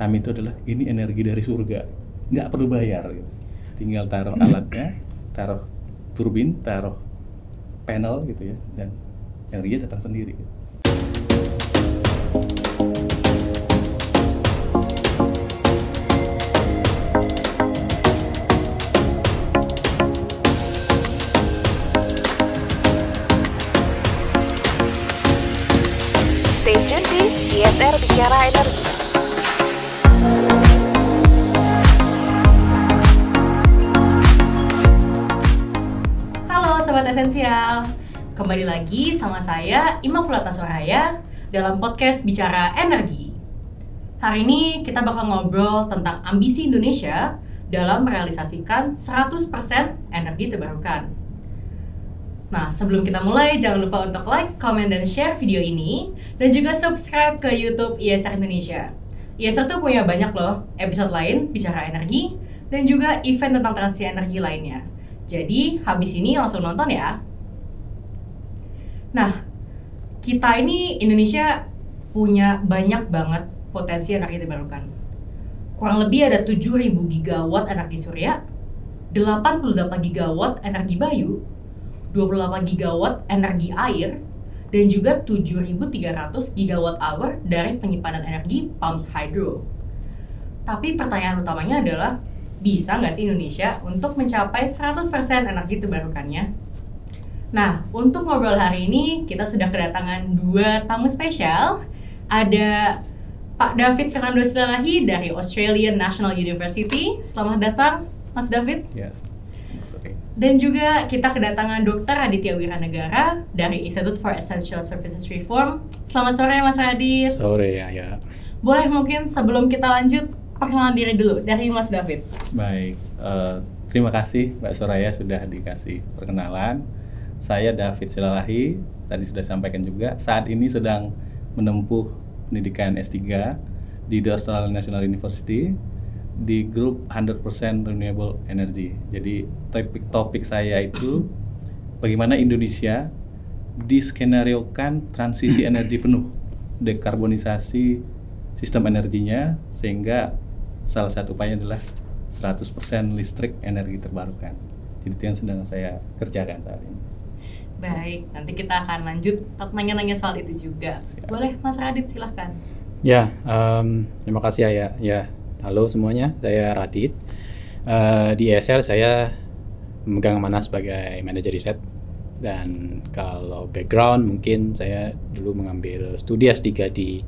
kami itu adalah ini energi dari surga, nggak perlu bayar gitu. Tinggal taruh alatnya, taruh turbin, taruh panel gitu ya, dan energinya datang sendiri gitu. Stay tune di ISR Bicara Energi. Halo Sobat Esensial, kembali lagi sama saya Immaculata Soraya dalam podcast Bicara Energi. Hari ini kita bakal ngobrol tentang ambisi Indonesia dalam merealisasikan 100% energi terbarukan. Nah, sebelum kita mulai, jangan lupa untuk like, comment, dan share video ini, dan juga subscribe ke YouTube ISR Indonesia. ISR tuh punya banyak loh episode lain bicara energi, dan juga event tentang transisi energi lainnya. Jadi, habis ini langsung nonton ya. Nah, kita ini Indonesia punya banyak banget potensi energi terbarukan. Kurang lebih ada 7.000 gigawatt energi surya, 88 gigawatt energi bayu, 28 gigawatt energi air, dan juga 7.300 gigawatt hour dari penyimpanan energi pumped hydro. Tapi pertanyaan utamanya adalah, bisa nggak sih Indonesia untuk mencapai 100% energi terbarukannya? Nah, untuk ngobrol hari ini, kita sudah kedatangan dua tamu spesial. Ada Pak David Fernando Silalahi dari Australian National University. Selamat datang, Mas David. Yes. Okay. Dan juga kita kedatangan Dr. Aditya Wiranegara dari Institute for Essential Services Reform. Selamat sore Mas Radit. Sore ya. Boleh mungkin sebelum kita lanjut, perkenalan diri dulu dari Mas David. Baik, terima kasih Mbak Soraya sudah dikasih perkenalan. Saya David Silalahi, tadi sudah sampaikan juga, saat ini sedang menempuh pendidikan S3 di The Australian National University di grup 100% Renewable Energy. Jadi topik saya itu bagaimana Indonesia diskenariokan transisi energi penuh, dekarbonisasi sistem energinya, sehingga salah satu upaya adalah 100% listrik energi terbarukan. Jadi itu yang sedang saya kerjakan saat ini. Baik, nanti kita akan lanjut nanya-nanya soal itu juga. Siap. Boleh Mas Radit, silahkan. Ya, terima kasih ya. Ya, halo semuanya, saya Radit. Di ISR saya memegang amanah sebagai manajer riset. Dan kalau background mungkin saya dulu mengambil studi S3 di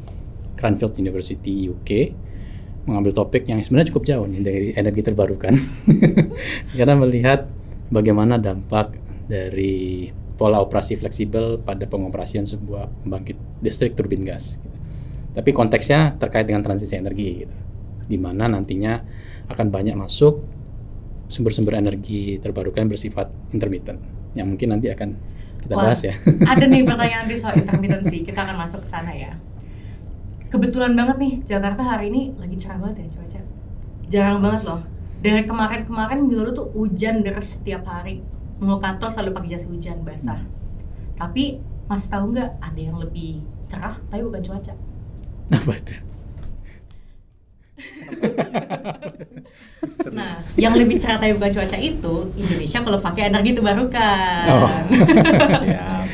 Cranfield University UK, mengambil topik yang sebenarnya cukup jauh nih dari energi terbarukan. Karena melihat bagaimana dampak dari pola operasi fleksibel pada pengoperasian sebuah pembangkit listrik turbin gas. Tapi konteksnya terkait dengan transisi energi, gitu, di mana nantinya akan banyak masuk sumber-sumber energi terbarukan bersifat intermittent, yang mungkin nanti akan kita bahas ya. Ada nih pertanyaan di soal intermittency, kita akan masuk ke sana ya. Kebetulan banget nih, Jakarta hari ini lagi cerah banget ya cuaca. Jarang banget loh. Dari kemarin minggu lalu tuh hujan deras setiap hari. Mau kantor selalu pakai jas hujan basah. Tapi Mas tahu nggak ada yang lebih cerah tapi bukan cuaca? Apa itu? Nah, yang lebih cerah tapi bukan cuaca itu Indonesia kalau pakai energi terbarukan. Oh, siap.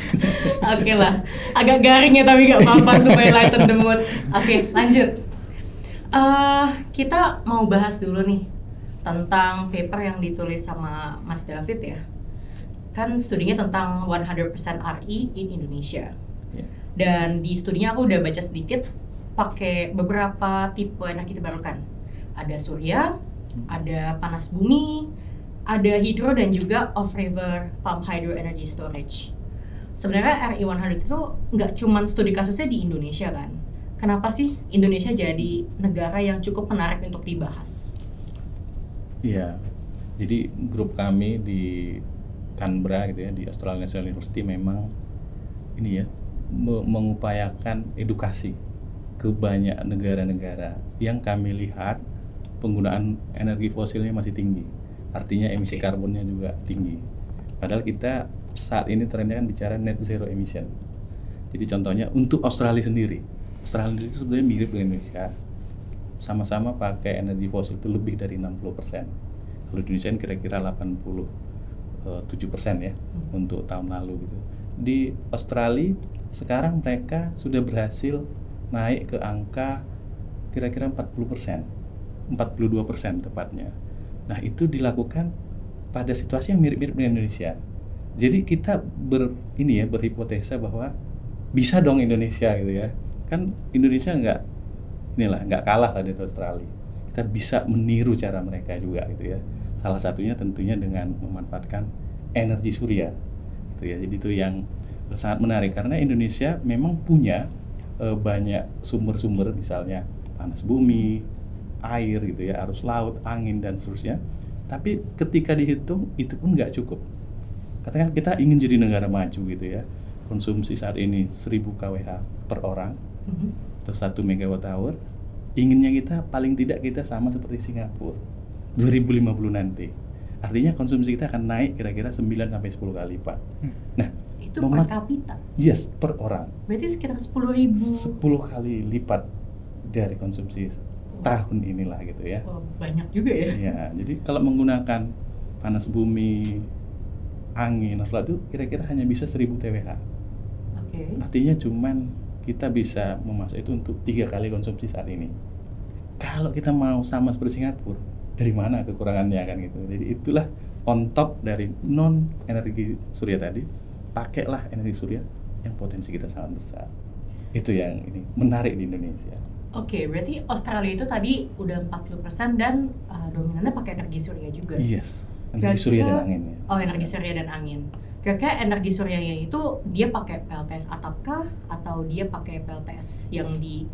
Oke lah, agak garing ya tapi nggak apa-apa supaya lighten the mood. Oke, lanjut. Kita mau bahas dulu nih tentang paper yang ditulis sama Mas David ya. Kan studinya tentang 100% RE in Indonesia. Yeah. Dan di studinya aku udah baca sedikit pakai beberapa tipe energi terbarukan. Ada surya, ada panas bumi, ada hidro, dan juga off-river pump hydro energy storage. Sebenarnya RE100 itu nggak cuma studi kasusnya di Indonesia kan? Kenapa sih Indonesia jadi negara yang cukup menarik untuk dibahas? Iya, jadi grup kami di Canberra gitu ya, di Australian National University memang ini ya mengupayakan edukasi ke banyak negara-negara yang kami lihat penggunaan energi fosilnya masih tinggi, artinya emisi karbonnya juga tinggi. Padahal kita saat ini trennya kan bicara net zero emission. Jadi contohnya untuk Australia sendiri itu sebenarnya mirip dengan Indonesia. sama-sama pakai energi fosil itu lebih dari 60%. Kalau di Indonesia kira-kira 87% ya untuk tahun lalu gitu. Di Australia sekarang mereka sudah berhasil naik ke angka kira-kira 40%, 42% tepatnya. Nah, itu dilakukan pada situasi yang mirip-mirip dengan Indonesia. Jadi kita berhipotesa bahwa bisa dong Indonesia gitu ya. Kan Indonesia nggak kalah lah dari Australia. Kita bisa meniru cara mereka juga gitu ya. Salah satunya tentunya dengan memanfaatkan energi surya. Gitu ya. Jadi itu yang sangat menarik karena Indonesia memang punya banyak sumber-sumber, misalnya panas bumi, air gitu ya, arus laut, angin dan seterusnya. Tapi ketika dihitung itu pun nggak cukup. Katakan kita ingin jadi negara maju gitu ya. Konsumsi saat ini 1000 kWh per orang atau 1 megawatt hour. Inginnya kita paling tidak kita sama seperti Singapura 2050 nanti. Artinya konsumsi kita akan naik kira-kira 9-10 kali lipat. Nah, itu per kapita? Yes, per orang. Berarti sekitar 10.000. 10 kali lipat dari konsumsi tahun inilah gitu ya. Oh, banyak juga ya. Ya, jadi kalau menggunakan panas bumi, angin, itu kira-kira hanya bisa 1000 TWh. Oke. Artinya cuman kita bisa memasak itu untuk 3 kali konsumsi saat ini. Kalau kita mau sama seperti Singapura, dari mana kekurangannya kan gitu. Jadi itulah on top dari non energi surya tadi, pakailah energi surya yang potensi kita sangat besar. Itu yang ini menarik di Indonesia. Oke, berarti Australia itu tadi udah 40% dan dominannya pakai energi surya juga. Yes, energi surya dan angin ya. Oh, energi surya dan angin. Kira-kira energi suryanya itu dia pakai PLTS atap kah atau dia pakai PLTS yang di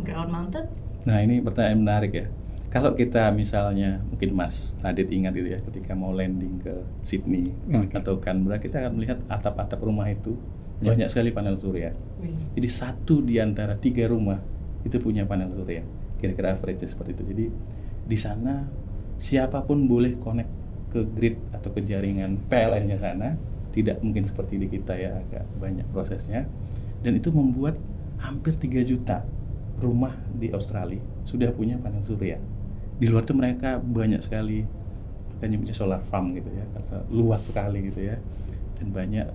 ground mounted? Nah, ini pertanyaan menarik ya. Kalau kita misalnya, mungkin Mas Radit ingat gitu ya, ketika mau landing ke Sydney atau Canberra, kita akan melihat atap-atap rumah itu banyak sekali panel surya. Jadi 1 di antara 3 rumah itu punya panel surya. Kira-kira average seperti itu. Jadi di sana siapapun boleh connect ke grid atau ke jaringan PLN-nya sana. Tidak mungkin seperti di kita ya, agak banyak prosesnya. Dan itu membuat hampir 3 juta rumah di Australia sudah punya panel surya. Di luar itu mereka banyak sekali, kan nyebutnya solar farm gitu ya, karena luas sekali gitu ya. Dan banyak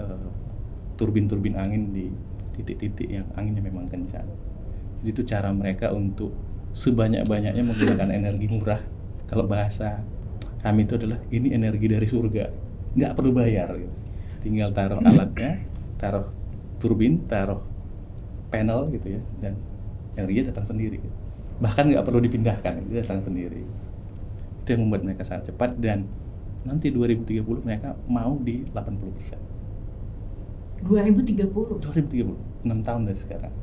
turbin-turbin angin di titik-titik yang anginnya memang kencang. Jadi itu cara mereka untuk sebanyak-banyaknya menggunakan energi murah. Kalau bahasa kami itu adalah ini energi dari surga, nggak perlu bayar gitu. Tinggal taruh alatnya, taruh turbin, taruh panel gitu ya, dan energinya datang sendiri. Bahkan nggak perlu dipindahkan, itu datang sendiri. Itu yang membuat mereka sangat cepat, dan nanti 2030 mereka mau di 80%. 2030? 2030, 6 tahun dari sekarang.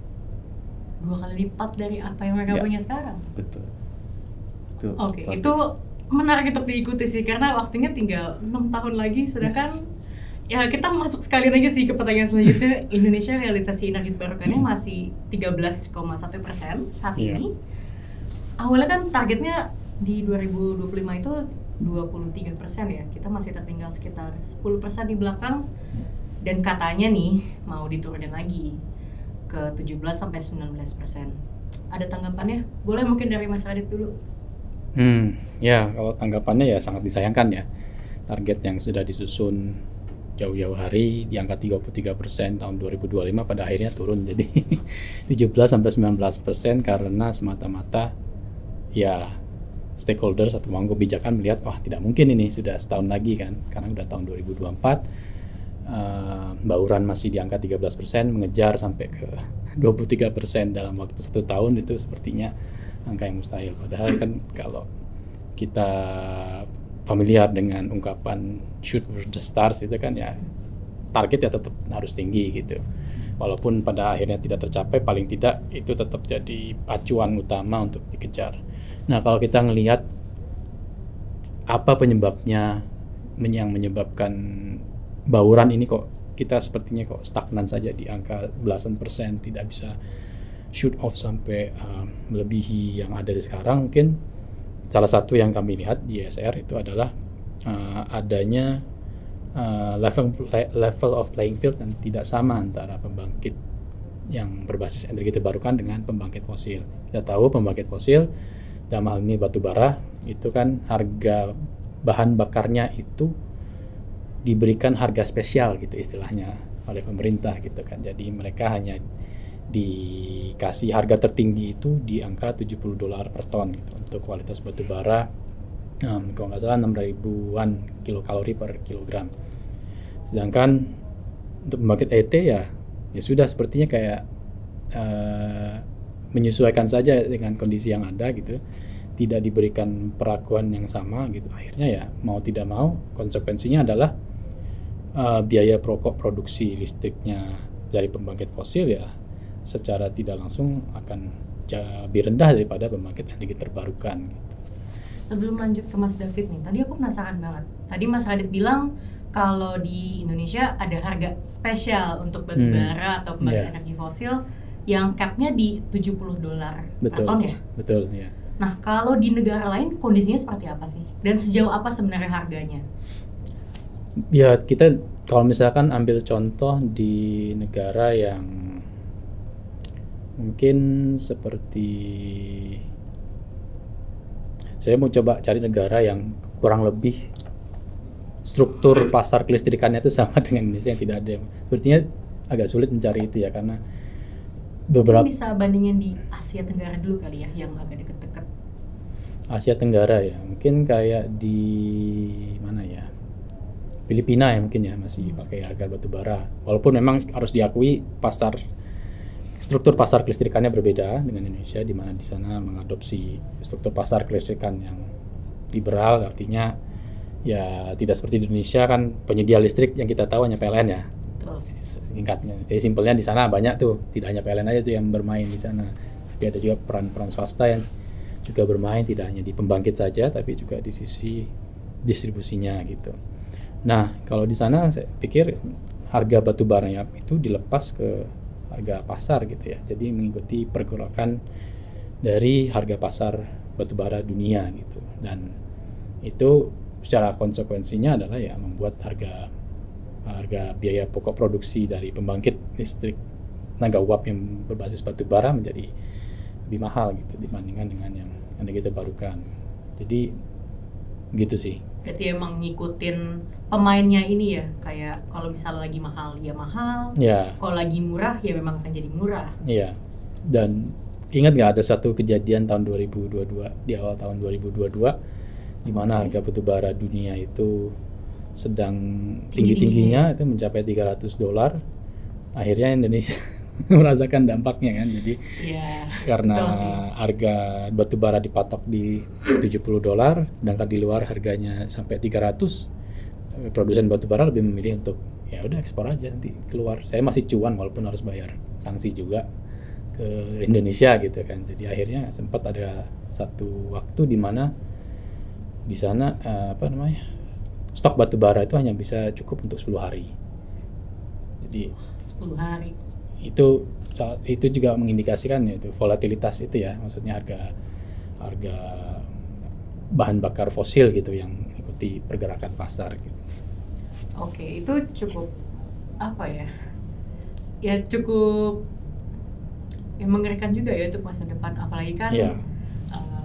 2 kali lipat dari apa yang mereka punya sekarang? Betul. Oke, itu menarik untuk diikuti sih, karena waktunya tinggal 6 tahun lagi, sedangkan ya kita masuk sekali lagi sih ke pertanyaan selanjutnya. Indonesia realisasi energi terbarukannya masih 13,1% saat ini. Awalnya kan targetnya di 2025 itu 23% ya. Kita masih tertinggal sekitar 10% di belakang. Dan katanya nih mau diturunin lagi ke 17-19%. Ada tanggapannya? Boleh mungkin dari Mas Radit dulu. Ya kalau tanggapannya ya sangat disayangkan ya. Target yang sudah disusun jauh-jauh hari di angka 33% tahun 2025 pada akhirnya turun jadi 17-19% karena semata-mata ya stakeholders atau pemangku kebijakan melihat wah tidak mungkin ini sudah setahun lagi kan, karena udah tahun 2024 bauran masih di angka 13%, mengejar sampai ke 23% dalam waktu 1 tahun itu sepertinya angka yang mustahil. Padahal kan kalau kita familiar dengan ungkapan shoot for the stars itu kan ya target ya tetap harus tinggi gitu. Walaupun pada akhirnya tidak tercapai, paling tidak itu tetap jadi acuan utama untuk dikejar. Nah kalau kita ngelihat apa penyebabnya yang menyebabkan bauran ini kok kita sepertinya kok stagnan saja di angka belasan persen, tidak bisa shoot off sampai melebihi yang ada di sekarang. Mungkin salah satu yang kami lihat di ESR itu adalah adanya level of playing field yang tidak sama antara pembangkit yang berbasis energi terbarukan dengan pembangkit fosil. Kita tahu pembangkit fosil dalam hal ini batu bara, itu kan harga bahan bakarnya itu diberikan harga spesial gitu istilahnya oleh pemerintah gitu kan. Jadi mereka hanya dikasih harga tertinggi itu di angka $70 per ton gitu untuk kualitas batu bara, kalau nggak salah 6.000-an kilokalori per kilogram. Sedangkan untuk pembangkit ET ya sudah sepertinya kayak menyesuaikan saja dengan kondisi yang ada gitu, tidak diberikan perlakuan yang sama gitu. Akhirnya ya mau tidak mau konsekuensinya adalah biaya pokok produksi listriknya dari pembangkit fosil ya secara tidak langsung akan lebih rendah daripada pembangkit energi terbarukan gitu. Sebelum lanjut ke Mas David nih, tadi aku penasaran banget. Tadi Mas Radit bilang kalau di Indonesia ada harga spesial untuk batu bara atau pembangkit energi fosil yang cap-nya di $70 per ton ya? Betul, ya. Nah, kalau di negara lain kondisinya seperti apa sih? Dan sejauh apa sebenarnya harganya? Ya, kita kalau misalkan ambil contoh di negara yang mungkin seperti, saya mau coba cari negara yang kurang lebih struktur pasar kelistrikannya itu sama dengan Indonesia yang tidak ada. Sepertinya agak sulit mencari itu ya, karena beberapa mungkin bisa bandingin di Asia Tenggara dulu kali ya, yang agak deket-deket. Asia Tenggara ya, mungkin kayak di mana ya, Filipina ya mungkin ya, masih pakai harga batu bara. Walaupun memang harus diakui struktur pasar kelistrikannya berbeda dengan Indonesia, di mana di sana mengadopsi struktur pasar kelistrikan yang liberal, artinya ya tidak seperti di Indonesia kan penyedia listrik yang kita tahu hanya PLN ya. Singkatnya. Jadi simpelnya di sana banyak tuh, tidak hanya PLN aja tuh yang bermain di sana. Tapi ada juga peran-peran swasta yang juga bermain, tidak hanya di pembangkit saja tapi juga di sisi distribusinya gitu. Nah, kalau di sana saya pikir harga batu baranya itu dilepas ke harga pasar gitu ya. Jadi mengikuti pergerakan dari harga pasar batu bara dunia gitu. Dan itu secara konsekuensinya adalah ya membuat harga biaya pokok produksi dari pembangkit listrik tenaga uap yang berbasis batu bara menjadi lebih mahal gitu dibandingkan dengan yang energi terbarukan. Jadi gitu sih. Berarti emang ngikutin pemainnya ini ya, kayak kalau misalnya lagi mahal ya mahal, kalau lagi murah ya memang akan jadi murah. Iya. Dan ingat nggak ada satu kejadian tahun 2022, di awal tahun 2022 di mana harga batu bara dunia itu sedang tinggi-tingginya itu mencapai $300. Akhirnya Indonesia merasakan dampaknya kan. Jadi karena harga batu bara dipatok di $70, sedangkan di luar harganya sampai 300, produsen batu bara lebih memilih untuk ya udah ekspor aja, nanti keluar. Saya masih cuan walaupun harus bayar sanksi juga ke Indonesia gitu kan. Jadi akhirnya sempat ada satu waktu di mana di sana stok batu bara itu hanya bisa cukup untuk 10 hari. Jadi 10 hari. Itu juga mengindikasikan yaitu volatilitas itu ya, maksudnya harga bahan bakar fosil gitu yang ikuti pergerakan pasar gitu. Oke, itu cukup apa ya? Ya cukup mengerikan juga ya untuk masa depan, apalagi kan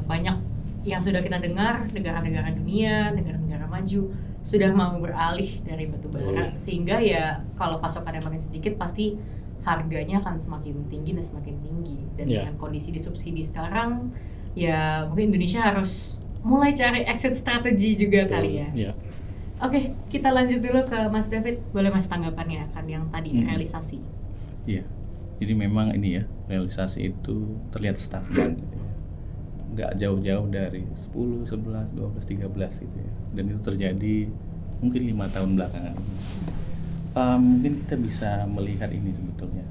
banyak yang sudah kita dengar negara-negara dunia, negara-negara maju sudah mau beralih dari batu bara, sehingga ya kalau pasokannya makin sedikit pasti harganya akan semakin tinggi dan semakin tinggi. Dan dengan kondisi disubsidi sekarang ya mungkin Indonesia harus mulai cari exit strategi juga kali ya. Oke, kita lanjut dulu ke Mas David. Boleh Mas tanggapannya akan yang tadi realisasi? Iya, jadi memang ini ya, realisasi itu terlihat stagnan gitu ya. Nggak jauh-jauh dari 10, 11, 12, 13 gitu ya. Dan itu terjadi mungkin 5 tahun belakangan. Mungkin kita bisa melihat ini sebetulnya.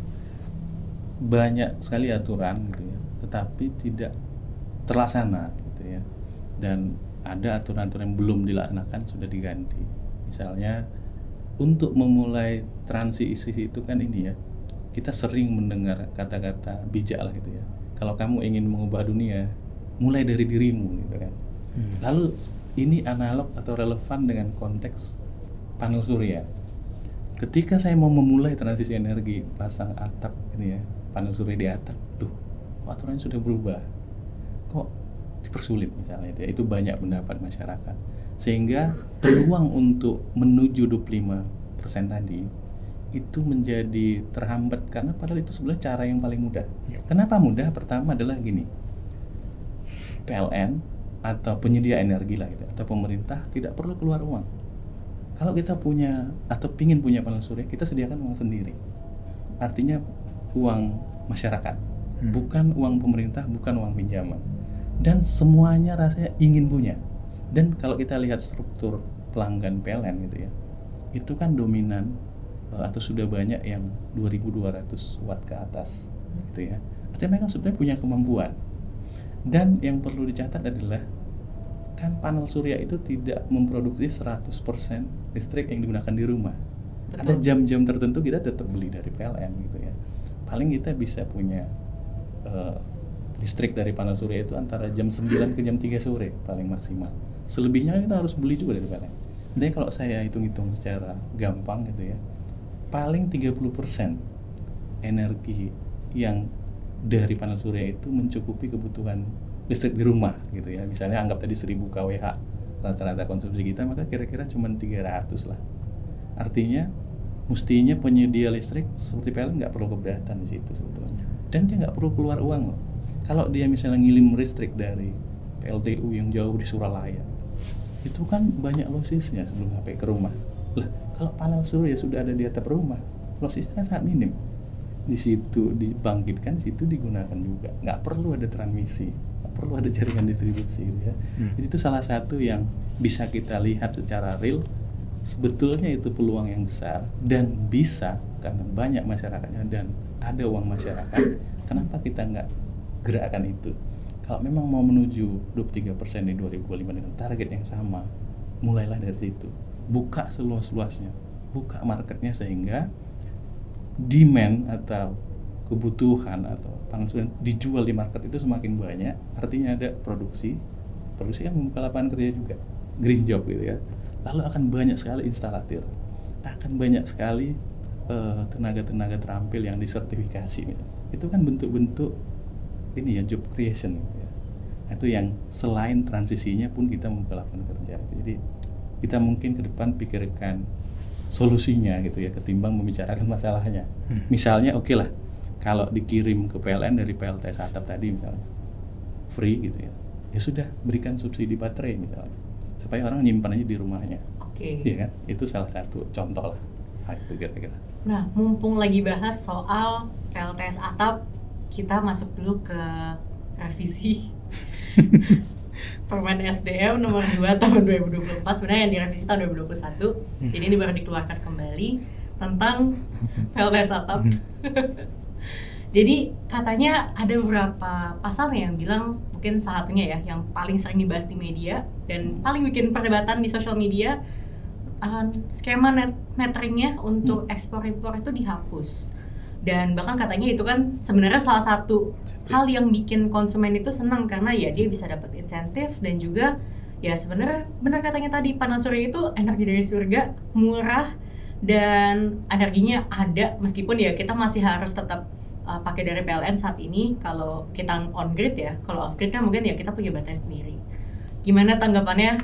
Banyak sekali aturan gitu ya, tetapi tidak terlaksana gitu ya. Dan ada aturan-aturan yang belum dilaksanakan sudah diganti. Misalnya untuk memulai transisi itu kan ini ya, kita sering mendengar kata-kata bijak lah gitu ya. Kalau kamu ingin mengubah dunia, mulai dari dirimu gitu kan. Lalu ini analog atau relevan dengan konteks panel surya. Ketika saya mau memulai transisi energi, pasang atap ini ya, panel surya di atap, aturannya sudah berubah. Kok dipersulit misalnya itu banyak pendapat masyarakat, sehingga peluang untuk menuju 25% tadi itu menjadi terhambat karena padahal itu sebenarnya cara yang paling mudah. Kenapa mudah? Pertama adalah gini, PLN atau penyedia energi lah gitu, atau pemerintah tidak perlu keluar uang. Kalau kita punya atau pingin punya panel surya, kita sediakan uang sendiri. Artinya uang masyarakat, bukan uang pemerintah, bukan uang pinjaman. Dan semuanya rasanya ingin punya. Dan kalau kita lihat struktur pelanggan PLN gitu ya, itu kan dominan atau sudah banyak yang 2200 watt ke atas gitu ya. Artinya mereka sebenarnya punya kemampuan. Dan yang perlu dicatat adalah kan panel surya itu tidak memproduksi 100% listrik yang digunakan di rumah. Betul. Ada jam-jam tertentu kita tetap beli dari PLN gitu ya. Paling kita bisa punya listrik dari panel surya itu antara jam 9 ke jam 3 sore paling maksimal. Selebihnya kita harus beli juga dari PLN. Jadi kalau saya hitung-hitung secara gampang gitu ya, paling 30% energi yang dari panel surya itu mencukupi kebutuhan listrik di rumah gitu ya. Misalnya anggap tadi 1000 kWh rata-rata konsumsi kita, maka kira-kira cuma 300 lah. Artinya mestinya penyedia listrik seperti PLN nggak perlu keberatan di situ sebetulnya. Dan dia nggak perlu keluar uang loh. Kalau dia misalnya ngirim listrik dari PLTU yang jauh di Suralaya, itu kan banyak losisnya sebelum sampai ke rumah. Lah, kalau panel surya sudah ada di atap rumah, losisnya sangat minim. Di situ dibangkitkan, di situ digunakan juga. Nggak perlu ada transmisi, nggak perlu ada jaringan distribusi gitu ya. Jadi itu salah satu yang bisa kita lihat secara real. Sebetulnya itu peluang yang besar dan bisa karena banyak masyarakatnya dan ada uang masyarakat. Kenapa kita nggak gerakkan itu? Kalau memang mau menuju 23% di 2025 dengan target yang sama, mulailah dari situ. Buka seluas-luasnya, buka marketnya sehingga demand atau kebutuhan atau panel surya dijual di market itu semakin banyak. Artinya ada produksi kan membuka lapangan kerja juga, green job gitu ya. Lalu akan banyak sekali instalatir, akan banyak sekali tenaga-tenaga terampil yang disertifikasi gitu. Itu kan bentuk-bentuk ini ya, job creation gitu ya. Itu yang selain transisinya pun kita membuka lapangan kerja. Jadi kita mungkin ke depan pikirkan solusinya gitu ya, ketimbang membicarakan masalahnya. Misalnya oke lah, kalau dikirim ke PLN dari PLTS atap tadi misalnya free gitu ya, ya sudah berikan subsidi baterai misalnya, supaya orang nyimpan aja di rumahnya. Oke. Iya kan? Itu salah satu contoh lah. Nah, itu kira-kira. Nah, mumpung lagi bahas soal PLTS atap, kita masuk dulu ke revisi Permen SDM nomor 2 tahun 2024, sebenarnya yang direvisi tahun 2021. Jadi ini baru dikeluarkan kembali tentang PLTS atap. Jadi katanya ada beberapa pasal yang bilang, mungkin salah satunya ya yang paling sering dibahas di media dan paling bikin perdebatan di sosial media, skema net meteringnya untuk ekspor impor itu dihapus. Dan bahkan katanya itu kan sebenarnya salah satu hal yang bikin konsumen itu senang, karena ya dia bisa dapat insentif dan juga ya sebenarnya benar katanya tadi, panel surya itu energi dari surga, murah dan energinya ada, meskipun ya kita masih harus tetap pakai dari PLN saat ini kalau kita on grid ya. Kalau off grid kan mungkin ya kita punya baterai sendiri. Gimana tanggapannya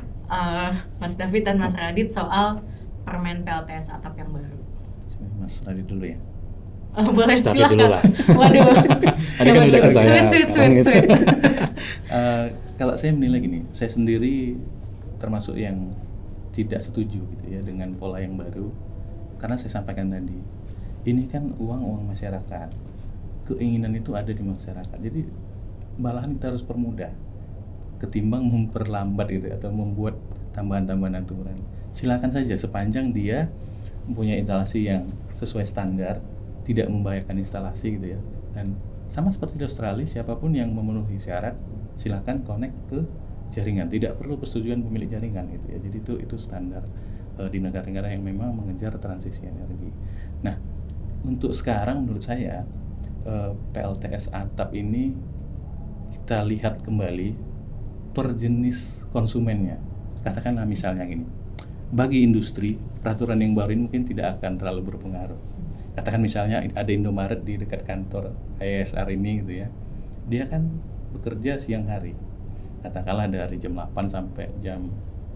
Mas David dan Mas Radit soal permen PLTS atap yang baru? Mas Radit dulu ya. Boleh, David dulu lah. Waduh. Tadi kan udah ke saya. Sweet. Kalau saya menilai gini, saya sendiri termasuk yang tidak setuju gitu ya dengan pola yang baru, karena saya sampaikan tadi, ini kan uang masyarakat, keinginan itu ada di masyarakat, jadi malahan kita harus permudah ketimbang memperlambat gitu atau membuat tambahan-tambahan aturan. Silakan saja sepanjang dia mempunyai instalasi yang sesuai standar, tidak membahayakan instalasi gitu ya. Dan sama seperti di Australia, siapapun yang memenuhi syarat silakan connect ke jaringan, tidak perlu persetujuan pemilik jaringan gitu ya. Jadi itu standar di negara-negara yang memang mengejar transisi energi. Nah, untuk sekarang menurut saya PLTS atap ini kita lihat kembali per jenis konsumennya. Katakanlah misalnya gini, bagi industri peraturan yang baru ini mungkin tidak akan terlalu berpengaruh. Katakan misalnya ada Indomaret di dekat kantor ISR ini gitu ya, dia kan bekerja siang hari, katakanlah dari jam 8 sampai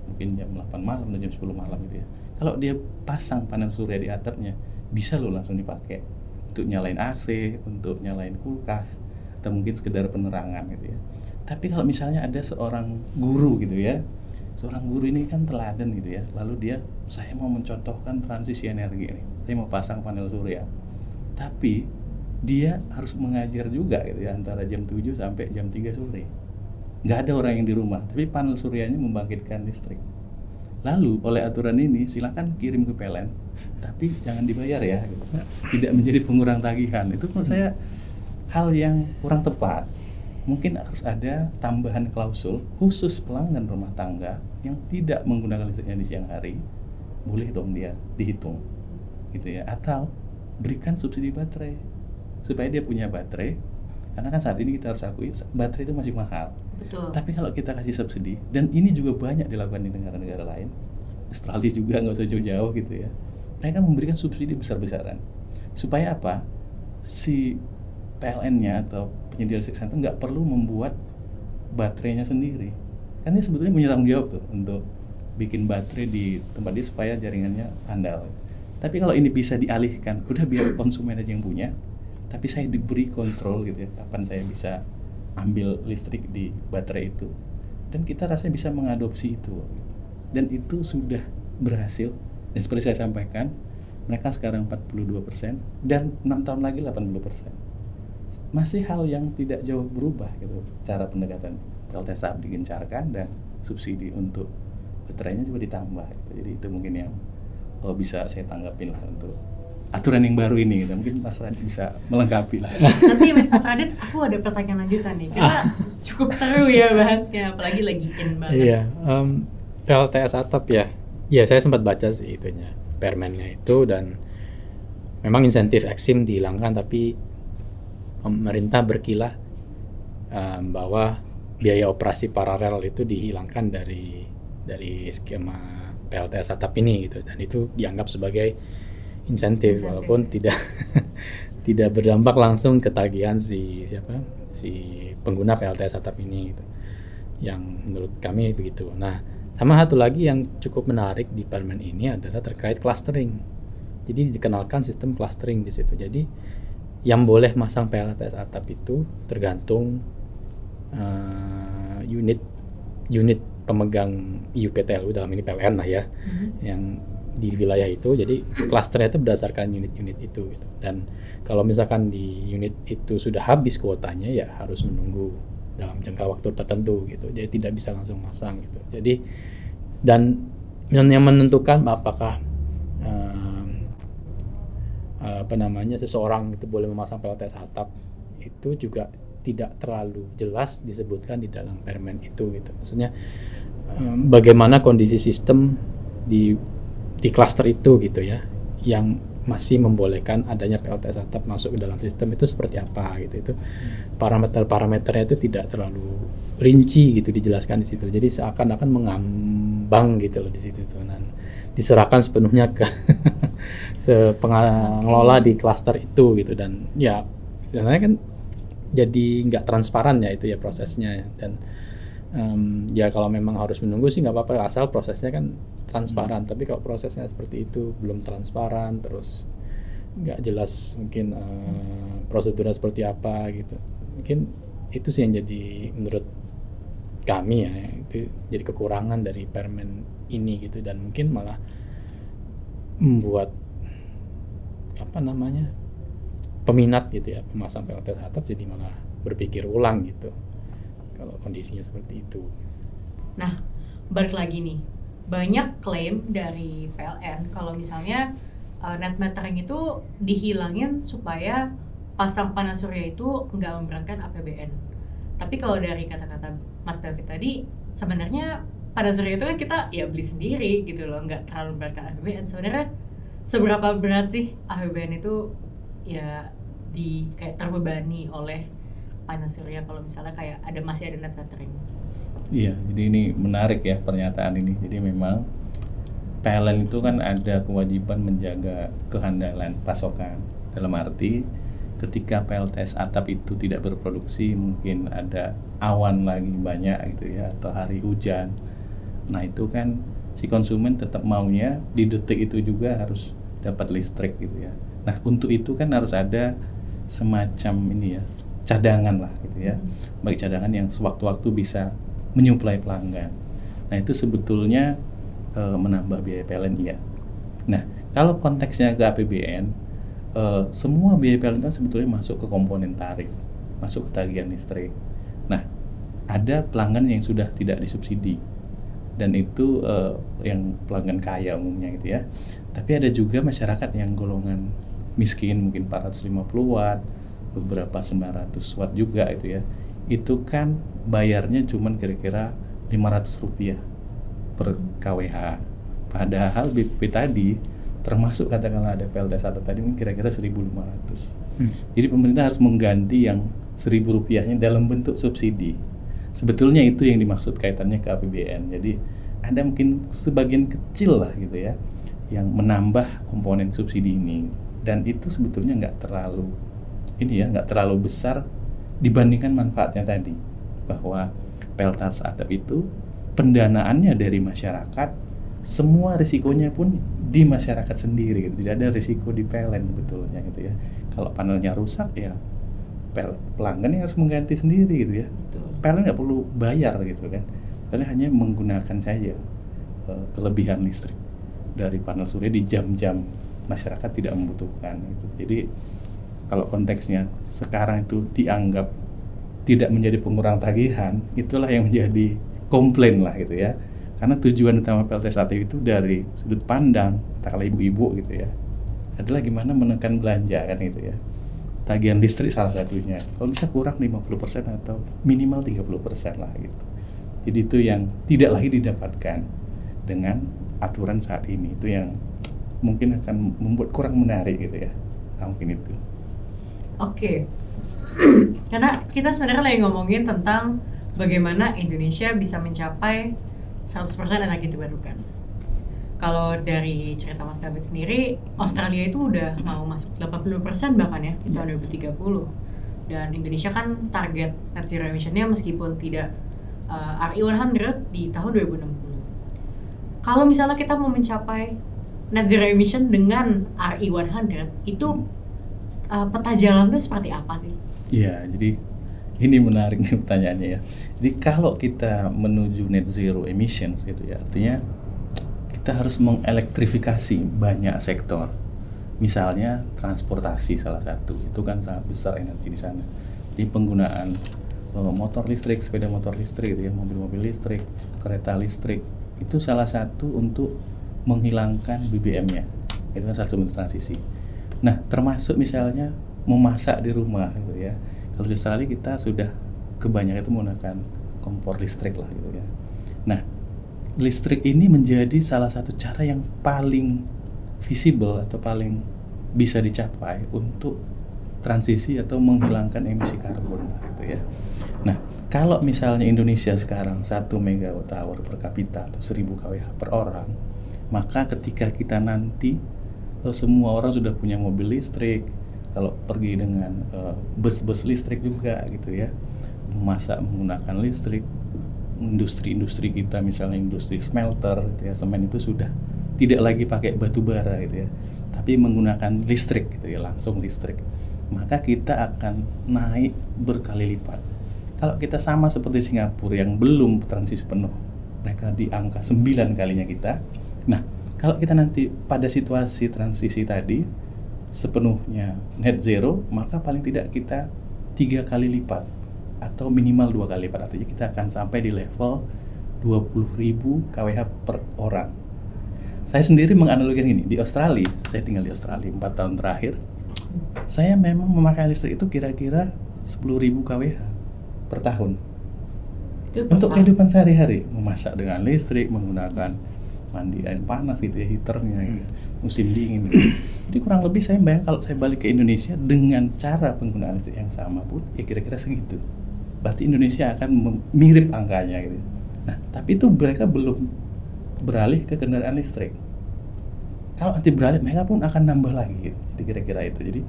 mungkin jam 8 malam atau jam 10 malam gitu ya. Kalau dia pasang panel surya di atapnya, bisa loh langsung dipakai untuk nyalain AC, untuk nyalain kulkas, atau mungkin sekedar penerangan gitu ya. Tapi kalau misalnya ada seorang guru gitu ya, seorang guru ini kan teladan gitu ya, lalu saya mau mencontohkan transisi energi ini, saya mau pasang panel surya, tapi dia harus mengajar juga gitu ya, antara jam 7 sampai jam 3 sore. Nggak ada orang yang di rumah, tapi panel suryanya membangkitkan listrik. Lalu oleh aturan ini silakan kirim ke PLN, tapi jangan dibayar ya, gitu. Tidak menjadi pengurang tagihan. Itu menurut saya hal yang kurang tepat. Mungkin harus ada tambahan klausul khusus pelanggan rumah tangga yang tidak menggunakan listriknya di siang hari, boleh dong dia dihitung, gitu ya. Atau berikan subsidi baterai supaya dia punya baterai, karena kan saat ini kita harus akui baterai itu masih mahal. Betul. Tapi kalau kita kasih subsidi, dan ini juga banyak dilakukan di negara-negara lain, Australia juga nggak usah jauh-jauh gitu ya, mereka memberikan subsidi besar-besaran supaya apa? Si PLN-nya atau penyedia listrik center nggak perlu membuat baterainya sendiri, kan dia sebetulnya punya tanggung jawab tuh untuk bikin baterai di tempat dia supaya jaringannya andal. Tapi kalau ini bisa dialihkan, udah biar konsumen aja yang punya, tapi saya diberi kontrol gitu ya, kapan saya bisa ambil listrik di baterai itu, dan kita rasanya bisa mengadopsi itu, dan itu sudah berhasil. Dan seperti saya sampaikan, mereka sekarang 42% dan 6 tahun lagi 80%. Masih hal yang tidak jauh berubah gitu cara pendekatan. LTSA digencarkan dan subsidi untuk baterainya juga ditambah gitu. Jadi itu mungkin yang bisa saya tanggapin lah untuk aturan yang baru ini gitu. Mungkin Mas Radit bisa melengkapi lah. Nanti Mas Radit, aku ada pertanyaan lanjutan nih, karena cukup seru ya bahasnya, apalagi lagi in banget. Iya, PLTS atap ya. Ya saya sempat baca sih itunya, permennya itu, dan memang insentif Exim dihilangkan, tapi pemerintah berkilah bahwa biaya operasi paralel itu dihilangkan dari skema PLTS atap ini gitu, dan itu dianggap sebagai insentif walaupun tidak tidak berdampak langsung ke tagihan si pengguna PLTS atap ini gitu. Yang menurut kami begitu. Nah, sama satu lagi yang cukup menarik di permen ini adalah terkait clustering. Jadi dikenalkan sistem clustering di situ. Jadi yang boleh masang PLTS atap itu tergantung unit pemegang IUPTLU, dalam ini PLN lah ya, yang di wilayah itu. Jadi klasternya itu berdasarkan unit-unit itu gitu. Dan kalau misalkan di unit itu sudah habis kuotanya, ya harus menunggu dalam jangka waktu tertentu gitu. Jadi tidak bisa langsung masang gitu. Jadi dan yang menentukan apakah seseorang itu boleh memasang PLTS atap itu juga tidak terlalu jelas disebutkan di dalam permen itu gitu. Maksudnya bagaimana kondisi sistem di klaster itu gitu ya, yang masih membolehkan adanya PLTS atap masuk ke dalam sistem itu seperti apa gitu. Itu parameternya itu tidak terlalu rinci gitu dijelaskan di situ. Jadi seakan-akan mengambang gitu loh di situ tuh. Dan diserahkan sepenuhnya ke pengelola di klaster itu gitu, dan ya sebenarnya kan jadi nggak transparan ya itu ya prosesnya. Dan ya kalau memang harus menunggu sih nggak apa-apa asal prosesnya kan transparan. Tapi kalau prosesnya seperti itu belum transparan, terus nggak jelas mungkin prosedurnya seperti apa gitu, mungkin itu sih yang jadi menurut kami ya, itu jadi kekurangan dari permen ini gitu. Dan mungkin malah membuat peminat gitu ya, pemasang PLTS atap jadi malah berpikir ulang gitu kalau kondisinya seperti itu. Nah, balik lagi nih, banyak klaim dari PLN kalau misalnya net metering itu dihilangin supaya pasang panel surya itu nggak memberatkan APBN. Tapi kalau dari kata-kata Mas David tadi, sebenarnya panel surya itu kan kita ya beli sendiri gitu loh, nggak terlalu memberatkan APBN. Sebenarnya seberapa berat sih APBN itu ya kayak terbebani oleh panel surya kalau misalnya kayak masih ada net metering? Iya, jadi ini menarik ya pernyataan ini. Jadi memang PLN itu kan ada kewajiban menjaga kehandalan pasokan, dalam arti ketika PLTS atap itu tidak berproduksi, mungkin ada awan lagi banyak gitu ya, atau hari hujan. Nah itu kan si konsumen tetap maunya di detik itu juga harus dapat listrik gitu ya. Nah untuk itu kan harus ada semacam ini ya, cadangan lah gitu ya, baik cadangan yang sewaktu-waktu bisa menyuplai pelanggan. Nah itu sebetulnya menambah biaya PLN iya. Nah kalau konteksnya ke APBN, semua biaya PLN kan sebetulnya masuk ke komponen tarif, masuk ke tagihan listrik. Nah ada pelanggan yang sudah tidak disubsidi, dan itu yang pelanggan kaya umumnya gitu ya. Tapi ada juga masyarakat yang golongan miskin, mungkin 450 watt, beberapa 900 watt juga itu ya. Itu kan bayarnya cuman kira-kira Rp500 per kWh. Padahal BP tadi termasuk katakanlah ada PLTS atap tadi mungkin kira-kira 1.500. Jadi pemerintah harus mengganti yang Rp1.000-nya dalam bentuk subsidi. Sebetulnya itu yang dimaksud kaitannya ke APBN. Jadi ada mungkin sebagian kecil lah gitu ya yang menambah komponen subsidi ini, dan itu sebetulnya nggak terlalu besar dibandingkan manfaatnya tadi, bahwa PLTS atap itu pendanaannya dari masyarakat, semua risikonya pun di masyarakat sendiri gitu. Tidak ada risiko di PLN sebetulnya gitu ya. Kalau panelnya rusak ya pelanggan yang harus mengganti sendiri gitu ya. PLN nggak perlu bayar gitu kan, PLN hanya menggunakan saja kelebihan listrik dari panel surya di jam-jam masyarakat tidak membutuhkan gitu. Jadi kalau konteksnya sekarang itu dianggap tidak menjadi pengurang tagihan, itulah yang menjadi komplain lah gitu ya. Karena tujuan utama PLTS atap itu dari sudut pandang katakanlah ibu-ibu gitu ya, adalah gimana menekan belanja kan gitu ya. Tagihan listrik salah satunya, kalau bisa kurang 50% atau minimal 30% lah gitu. Jadi itu yang tidak lagi didapatkan dengan aturan saat ini, itu yang mungkin akan membuat kurang menarik gitu ya. Nah, mungkin itu. Oke. Karena kita sebenarnya lagi ngomongin tentang bagaimana Indonesia bisa mencapai 100% energi terbarukan. Kalau dari cerita Mas David sendiri, Australia itu udah mau masuk 80% bahkan ya di tahun 2030. Dan Indonesia kan target net zero emission-nya meskipun tidak RE100 di tahun 2060. Kalau misalnya kita mau mencapai net zero emission dengan RE100, itu peta jalannya seperti apa sih? Iya, jadi ini menarik nih pertanyaannya ya. Jadi kalau kita menuju net zero emissions gitu ya, artinya kita harus mengelektrifikasi banyak sektor. Misalnya transportasi salah satu, itu kan sangat besar energi di sana. Jadi penggunaan motor listrik, sepeda motor listrik gitu ya, mobil-mobil listrik, kereta listrik, itu salah satu untuk menghilangkan BBM-nya. Itu kan satu bentuk transisi. Nah, termasuk misalnya memasak di rumah gitu ya. Kalau di Australia kita sudah kebanyakan itu menggunakan kompor listrik lah gitu ya. Nah, listrik ini menjadi salah satu cara yang paling visible atau paling bisa dicapai untuk transisi atau menghilangkan emisi karbon gitu ya. Nah, kalau misalnya Indonesia sekarang 1 megawatt hour per kapita atau 1000 kWh per orang, maka ketika kita nanti semua orang sudah punya mobil listrik, kalau pergi dengan bus-bus listrik juga gitu ya, memasak menggunakan listrik, industri-industri kita misalnya industri smelter gitu ya, semen itu sudah tidak lagi pakai batu bara gitu ya, tapi menggunakan listrik gitu ya, langsung listrik, maka kita akan naik berkali lipat. Kalau kita sama seperti Singapura yang belum transisi penuh, mereka di angka 9 kalinya kita. Nah, kalau kita nanti pada situasi transisi tadi sepenuhnya net zero, maka paling tidak kita 3 kali lipat atau minimal 2 kali lipat. Artinya kita akan sampai di level 20.000 kWh per orang. Saya sendiri menganalogikan ini, di Australia, saya tinggal di Australia 4 tahun terakhir, saya memang memakai listrik itu kira-kira 10.000 kWh per tahun. Untuk kehidupan sehari-hari, memasak dengan listrik, menggunakan mandi air panas gitu ya, heaternya gitu, musim dingin gitu. Jadi kurang lebih saya bayang kalau saya balik ke Indonesia dengan cara penggunaan listrik yang sama pun ya kira-kira segitu. Berarti Indonesia akan mirip angkanya gitu. Nah, tapi itu mereka belum beralih ke kendaraan listrik. Kalau nanti beralih, mereka pun akan nambah lagi gitu. Jadi kira-kira itu. Jadi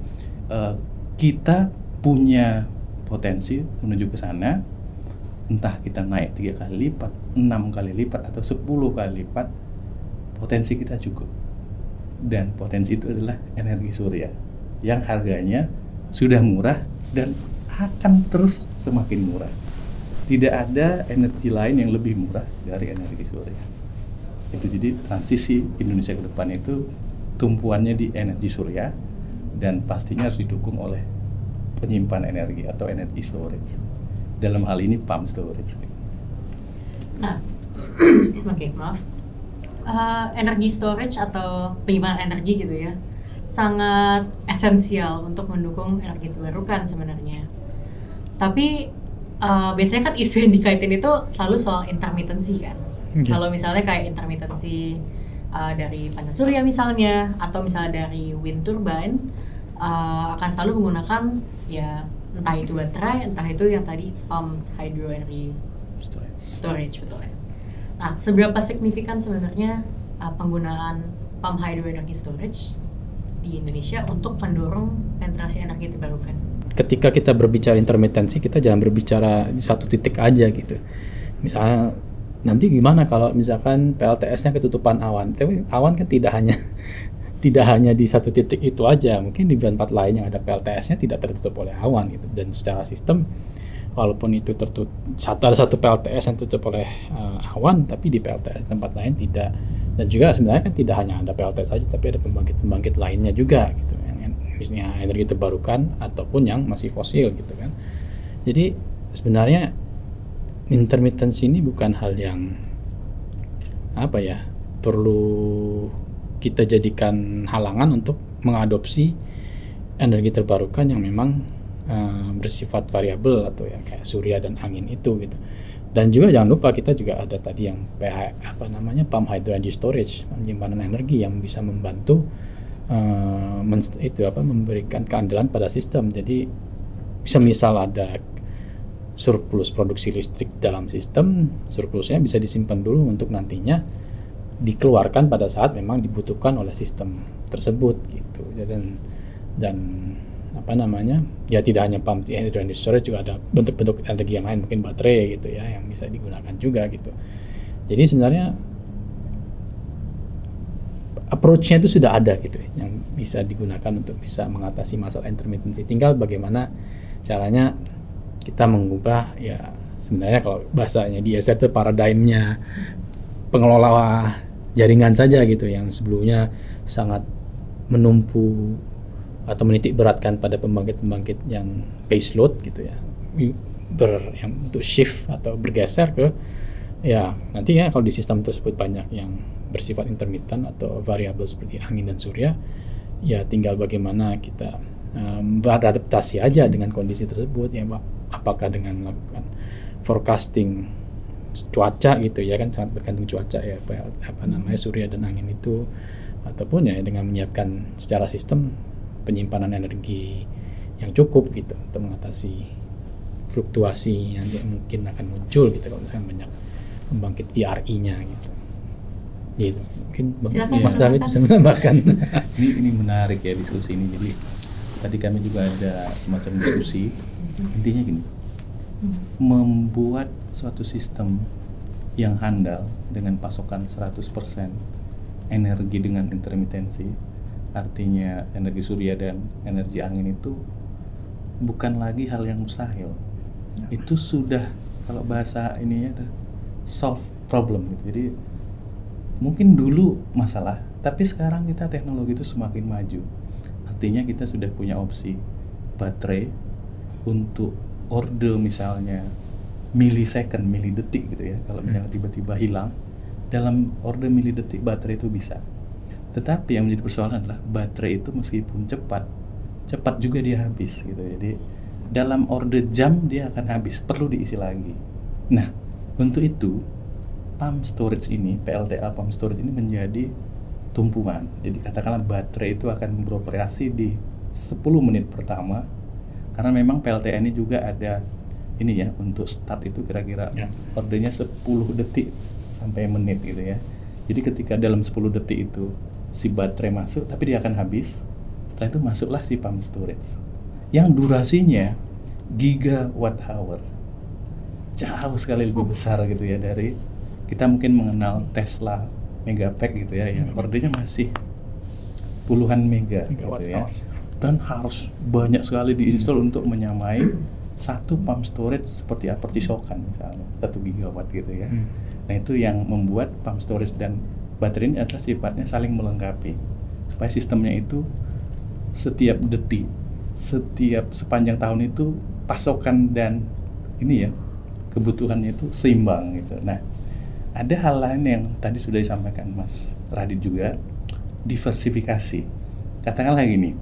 kita punya potensi menuju ke sana, entah kita naik 3 kali lipat, 6 kali lipat, atau 10 kali lipat, potensi kita cukup. Dan potensi itu adalah energi surya yang harganya sudah murah dan akan terus semakin murah. Tidak ada energi lain yang lebih murah dari energi surya. Itu jadi transisi Indonesia ke depan itu tumpuannya di energi surya, dan pastinya harus didukung oleh penyimpan energi atau energi storage. Dalam hal ini pump storage. Nah, oke, maaf. Energi storage atau penyimpanan energi gitu ya, sangat esensial untuk mendukung energi terbarukan sebenarnya. Tapi biasanya kan isu yang dikaitin itu selalu soal intermittency kan. Kalau misalnya kayak intermittency dari panel surya misalnya, atau misalnya dari wind turbine, akan selalu menggunakan ya entah itu baterai, entah itu yang tadi pump hydro energy storage, betul ya. Nah, seberapa signifikan sebenarnya penggunaan pump hydro energy storage di Indonesia untuk mendorong penetrasi energi terbarukan? Ketika kita berbicara intermitensi, kita jangan berbicara di satu titik aja gitu. Misalnya nanti gimana kalau misalkan PLTS-nya ketutupan awan? Tapi awan kan tidak hanya di satu titik itu aja. Mungkin di tempat lain yang ada PLTS-nya tidak tertutup oleh awan gitu. Dan secara sistem, walaupun itu tertutup, ada satu PLTS yang tertutup oleh awan, tapi di PLTS tempat lain tidak. Dan juga sebenarnya kan tidak hanya ada PLTS saja, tapi ada pembangkit-pembangkit lainnya juga gitu. Misalnya energi terbarukan ataupun yang masih fosil gitu kan. Jadi sebenarnya intermittency ini bukan hal yang perlu kita jadikan halangan untuk mengadopsi energi terbarukan yang memang bersifat variabel atau yang kayak surya dan angin itu gitu. Dan juga jangan lupa kita juga ada tadi yang pump hydro energy storage, penyimpanan energi yang bisa membantu memberikan keandalan pada sistem. Jadi misal ada surplus produksi listrik dalam sistem, surplusnya bisa disimpan dulu untuk nantinya dikeluarkan pada saat memang dibutuhkan oleh sistem tersebut gitu. Dan ya tidak hanya pump hydro energy storage, juga ada bentuk-bentuk energi yang lain, mungkin baterai gitu ya, yang bisa digunakan juga gitu. Jadi sebenarnya approach-nya itu sudah ada gitu, yang bisa digunakan untuk bisa mengatasi masalah intermittency. Tinggal bagaimana caranya kita mengubah, ya sebenarnya kalau bahasanya di ESR itu paradigmnya pengelola jaringan saja gitu, yang sebelumnya sangat menumpu atau menitik beratkan pada pembangkit-pembangkit yang base load gitu ya, yang untuk shift atau bergeser ke ya nantinya kalau di sistem tersebut banyak yang bersifat intermittent atau variabel seperti angin dan surya, ya tinggal bagaimana kita beradaptasi aja dengan kondisi tersebut ya, apakah dengan melakukan forecasting cuaca gitu ya, kan sangat bergantung cuaca ya, surya dan angin itu, ataupun ya dengan menyiapkan secara sistem penyimpanan energi yang cukup gitu untuk mengatasi fluktuasi yang mungkin akan muncul gitu kalau misalnya banyak pembangkit VRI-nya gitu. Gitu. Mungkin Mas David bisa menambahkan. Ini menarik ya diskusi ini. Jadi tadi kami juga ada semacam diskusi. Intinya gini, membuat suatu sistem yang handal dengan pasokan 100% energi dengan intermitensi, artinya energi surya dan energi angin, itu bukan lagi hal yang mustahil. Itu sudah, kalau bahasa ininya ada solve problem gitu. Jadi mungkin dulu masalah, tapi sekarang kita teknologi itu semakin maju. Artinya kita sudah punya opsi baterai untuk order misalnya millisecond, milidetik gitu ya. Kalau misalnya tiba-tiba hilang, dalam order milidetik baterai itu bisa. Tetapi yang menjadi persoalan adalah baterai itu meskipun cepat juga dia habis gitu. Jadi dalam order jam dia akan habis, perlu diisi lagi. Nah, untuk itu pump storage ini, PLTA pump storage ini menjadi tumpuan. Jadi katakanlah baterai itu akan beroperasi di 10 menit pertama, karena memang PLTA ini juga ada ini ya, untuk start itu kira-kira ordernya 10 detik sampai menit gitu ya. Jadi ketika dalam 10 detik itu si baterai masuk, tapi dia akan habis. Setelah itu masuklah si pump storage yang durasinya gigawatt hour, jauh sekali lebih besar gitu ya dari kita mungkin mengenal Tesla Megapack gitu ya, yang ordernya masih puluhan mega gitu ya, dan harus banyak sekali diinstal untuk menyamai satu pump storage seperti Percisokan misalnya 1 gigawatt gitu ya. Nah itu yang membuat pump storage dan baterai ini adalah sifatnya saling melengkapi supaya sistemnya itu setiap detik, setiap sepanjang tahun itu pasokan dan ini ya kebutuhannya itu seimbang gitu. Nah ada hal lain yang tadi sudah disampaikan Mas Radit juga, diversifikasi. Katakanlah gini,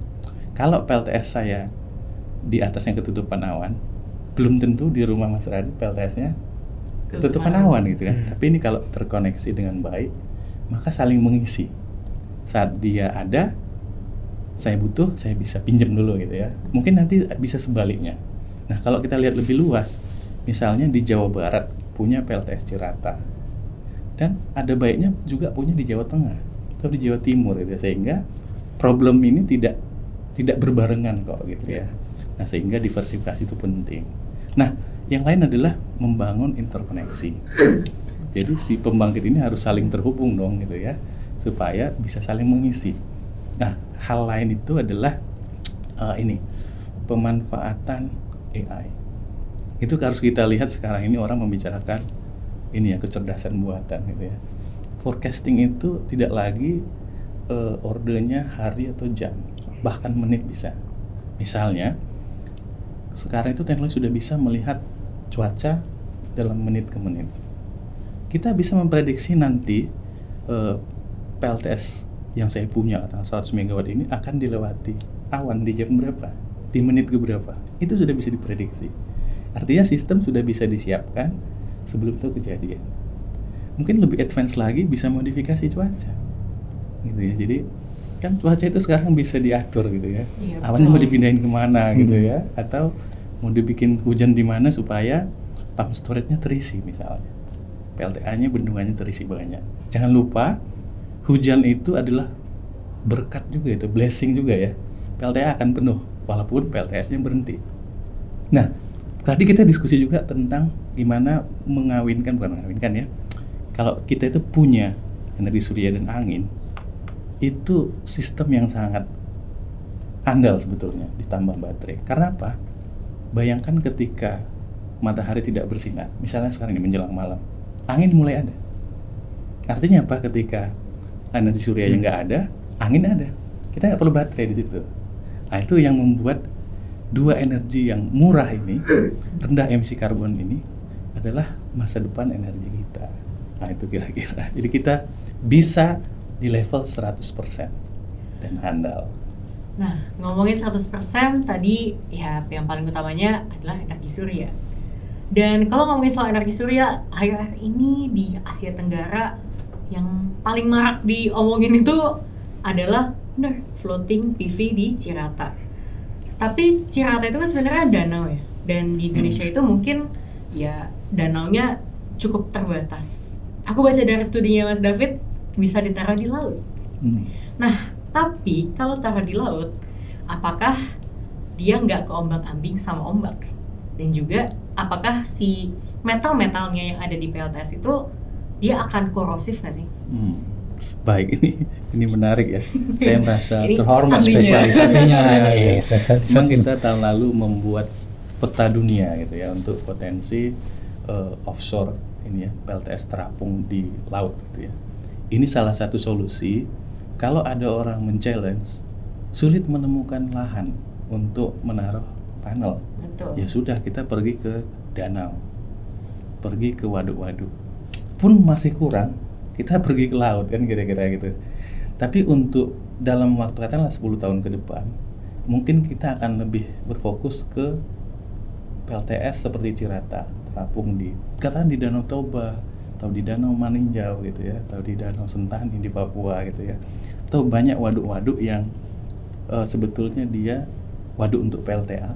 kalau PLTS saya di atasnya ketutupan awan, belum tentu di rumah Mas Radit PLTS-nya ketutupan awan gitu kan. Tapi ini kalau terkoneksi dengan baik, maka saling mengisi. Saat dia ada, saya butuh, saya bisa pinjam dulu gitu ya. Mungkin nanti bisa sebaliknya. Nah kalau kita lihat lebih luas, misalnya di Jawa Barat punya PLTS Cirata, dan ada baiknya juga punya di Jawa Tengah atau di Jawa Timur gitu ya, sehingga problem ini tidak berbarengan kok gitu ya. Nah sehingga diversifikasi itu penting. Nah yang lain adalah membangun interkoneksi. Jadi si pembangkit ini harus saling terhubung dong gitu ya, supaya bisa saling mengisi. Nah hal lain itu adalah ini pemanfaatan AI. Itu harus kita lihat sekarang ini orang membicarakan ini ya, kecerdasan buatan gitu ya. Forecasting itu tidak lagi ordernya hari atau jam, bahkan menit bisa. Misalnya sekarang itu teknologi sudah bisa melihat cuaca dalam menit ke menit. Kita bisa memprediksi nanti PLTS yang saya punya atau 100 megawatt ini akan dilewati awan di jam berapa, di menit ke berapa. Itu sudah bisa diprediksi. Artinya sistem sudah bisa disiapkan sebelum itu kejadian. Mungkin lebih advance lagi bisa modifikasi cuaca gitu ya. Jadi kan cuaca itu sekarang bisa diatur gitu ya. Iya, Awannya mau dipindahin kemana gitu ya, atau mau dibikin hujan di mana supaya pump storage-nya terisi misalnya, PLTA-nya bendungannya terisi banyak. Jangan lupa hujan itu adalah berkat juga, itu blessing juga ya. PLTA akan penuh walaupun PLTS-nya berhenti. Nah tadi kita diskusi juga tentang gimana bukan mengawinkan ya. Kalau kita itu punya energi surya dan angin, itu sistem yang sangat andal sebetulnya ditambah baterai. Karena apa? Bayangkan ketika matahari tidak bersinar, misalnya sekarang ini menjelang malam, angin mulai ada. Artinya apa? Ketika energi surya yang nggak ada, angin ada. Kita nggak perlu baterai di situ. Nah itu yang membuat dua energi yang murah ini, rendah emisi karbon ini adalah masa depan energi kita. Nah itu kira-kira. Jadi kita bisa di level 100% dan handal. Nah, ngomongin 100% tadi ya yang paling utamanya adalah energi surya. Dan kalau ngomongin soal energi surya, akhir-akhir ini di Asia Tenggara yang paling marak diomongin itu adalah floating PV di Cirata. Tapi Cirata itu kan sebenarnya danau ya. Dan di Indonesia itu mungkin ya danaunya cukup terbatas. Aku baca dari studinya Mas David, bisa ditaruh di laut. Nah, tapi kalau taruh di laut, apakah dia nggak keombang-ambing sama ombak? Dan juga apakah si metal-metalnya yang ada di PLTS itu dia akan korosif nggak sih? Baik, ini menarik ya. Saya merasa terhormat spesialisasinya. Memang kita tahun lalu membuat peta dunia gitu ya untuk potensi offshore ini ya, PLTS terapung di laut gitu ya. Ini salah satu solusi kalau ada orang men-challenge sulit menemukan lahan untuk menaruh panel. Betul. Ya sudah, kita pergi ke danau, pergi ke waduk-waduk. Pun masih kurang, kita pergi ke laut kan kira-kira gitu. Tapi untuk dalam waktu katakanlah 10 tahun ke depan, mungkin kita akan lebih berfokus ke PLTS seperti Cirata, terapung di Danau Toba, atau di Danau Maninjau gitu ya, atau di Danau Sentani di Papua gitu ya. Atau banyak waduk-waduk yang sebetulnya dia waduk untuk PLTA,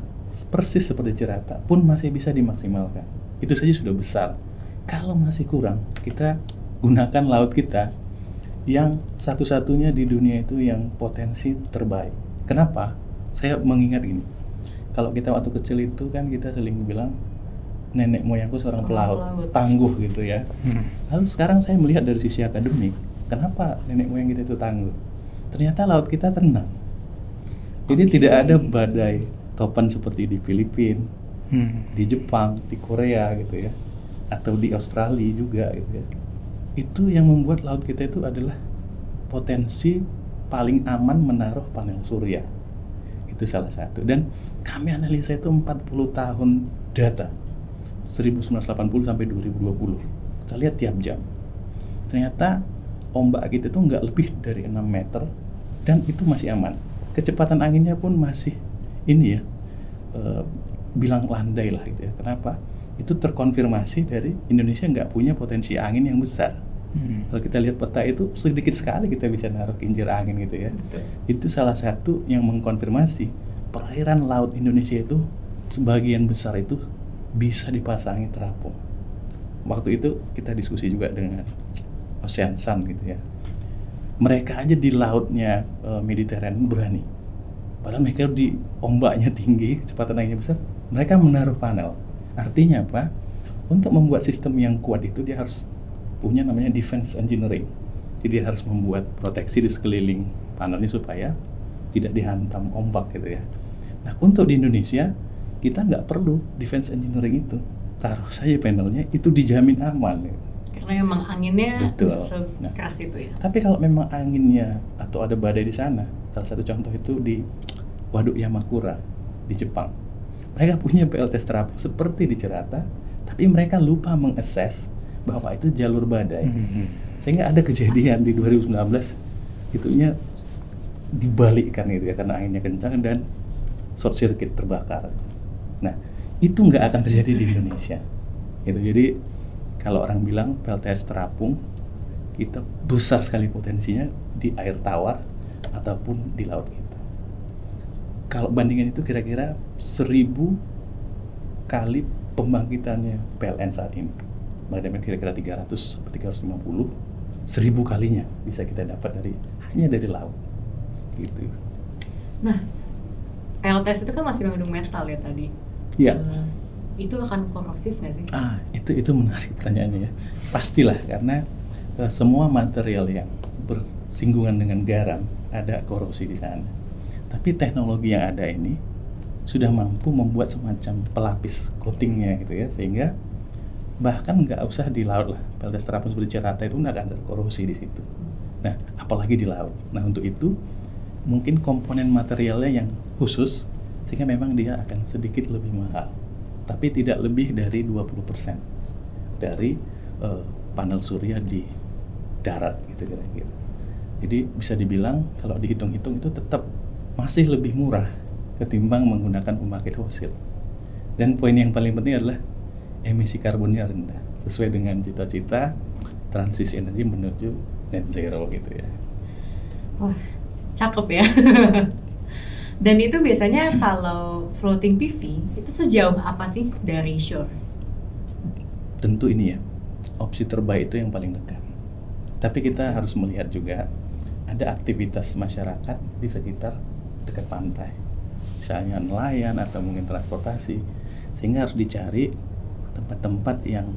persis seperti Cirata, pun masih bisa dimaksimalkan. Itu saja sudah besar. Kalau masih kurang, kita gunakan laut kita yang satu-satunya di dunia itu yang potensi terbaik. Kenapa? Saya mengingat ini. Kalau kita waktu kecil itu kan kita sering bilang nenek moyangku seorang pelaut, pelaut, tangguh gitu ya. Lalu sekarang saya melihat dari sisi akademik, kenapa nenek moyang kita itu tangguh? Ternyata laut kita tenang. Jadi tidak ada badai topan seperti di Filipina, di Jepang, di Korea gitu ya, atau di Australia juga gitu ya. Itu yang membuat laut kita itu adalah potensi paling aman menaruh panel surya. Itu salah satu. Dan kami analisa itu 40 tahun data, 1980 sampai 2020. Kita lihat tiap jam. Ternyata ombak kita itu nggak lebih dari 6 meter dan itu masih aman. Kecepatan anginnya pun masih ini ya, bilang landai lah gitu ya. Kenapa? Itu terkonfirmasi dari Indonesia nggak punya potensi angin yang besar. Kalau kita lihat peta itu sedikit sekali kita bisa naruh kincir angin gitu ya. Betul. Itu salah satu yang mengkonfirmasi perairan laut Indonesia itu sebagian besar itu bisa dipasangi terapung. Waktu itu kita diskusi juga dengan Ocean Sun gitu ya. Mereka aja di lautnya Mediterranean berani. Padahal mereka di ombaknya tinggi, kecepatan anginnya besar, mereka menaruh panel. Artinya apa? Untuk membuat sistem yang kuat itu dia harus punya namanya defense engineering. Jadi dia harus membuat proteksi di sekeliling panelnya supaya tidak dihantam ombak gitu ya. Nah untuk di Indonesia kita nggak perlu defense engineering itu. Taruh saja panelnya, itu dijamin aman. Ya. Karena memang anginnya Betul. sekeras itu ya. Tapi kalau memang anginnya atau ada badai di sana, salah satu contoh itu di Waduk Yamakura di Jepang. Mereka punya PLTS terapung seperti di Cerata, tapi mereka lupa mengakses bahwa itu jalur badai. Sehingga ada kejadian di 2019 itunya dibalikkan gitu ya karena anginnya kencang dan short circuit terbakar. Nah, itu nggak akan terjadi di Indonesia. Gitu. Jadi kalau orang bilang PLTS terapung, kita besar sekali potensinya di air tawar ataupun di laut kita. Kalau bandingan itu kira-kira 1000 kali pembangkitannya PLN saat ini. Bagaimana kira-kira 300 sampai 350, 1000 kalinya bisa kita dapat hanya dari laut. Gitu. Nah, PLTS itu kan masih mengandung metal ya tadi. Iya. Itu akan korosif nggak sih? Itu menarik pertanyaannya ya. Pastilah karena semua material yang bersinggungan dengan garam ada korosi di sana. Tapi teknologi yang ada ini sudah mampu membuat semacam pelapis coatingnya gitu ya, sehingga bahkan nggak usah di laut lah. PLTS terapung seperti Cerata itu nggak akan ada korosi di situ. Nah, apalagi di laut. Nah, untuk itu mungkin komponen materialnya yang khusus sehingga memang dia akan sedikit lebih mahal. Tapi tidak lebih dari 20% dari panel surya di darat gitu kira-kira. Jadi bisa dibilang kalau dihitung-hitung itu tetap masih lebih murah ketimbang menggunakan pembangkit fosil. Dan poin yang paling penting adalah emisi karbonnya rendah, sesuai dengan cita-cita transisi energi menuju net zero gitu ya. Wah, cakep ya. Dan itu biasanya kalau floating PV itu sejauh apa sih dari shore? Tentu ini ya, opsi terbaik itu yang paling dekat. Tapi kita harus melihat juga ada aktivitas masyarakat di sekitar dekat pantai. Misalnya nelayan atau mungkin transportasi. Sehingga harus dicari tempat-tempat yang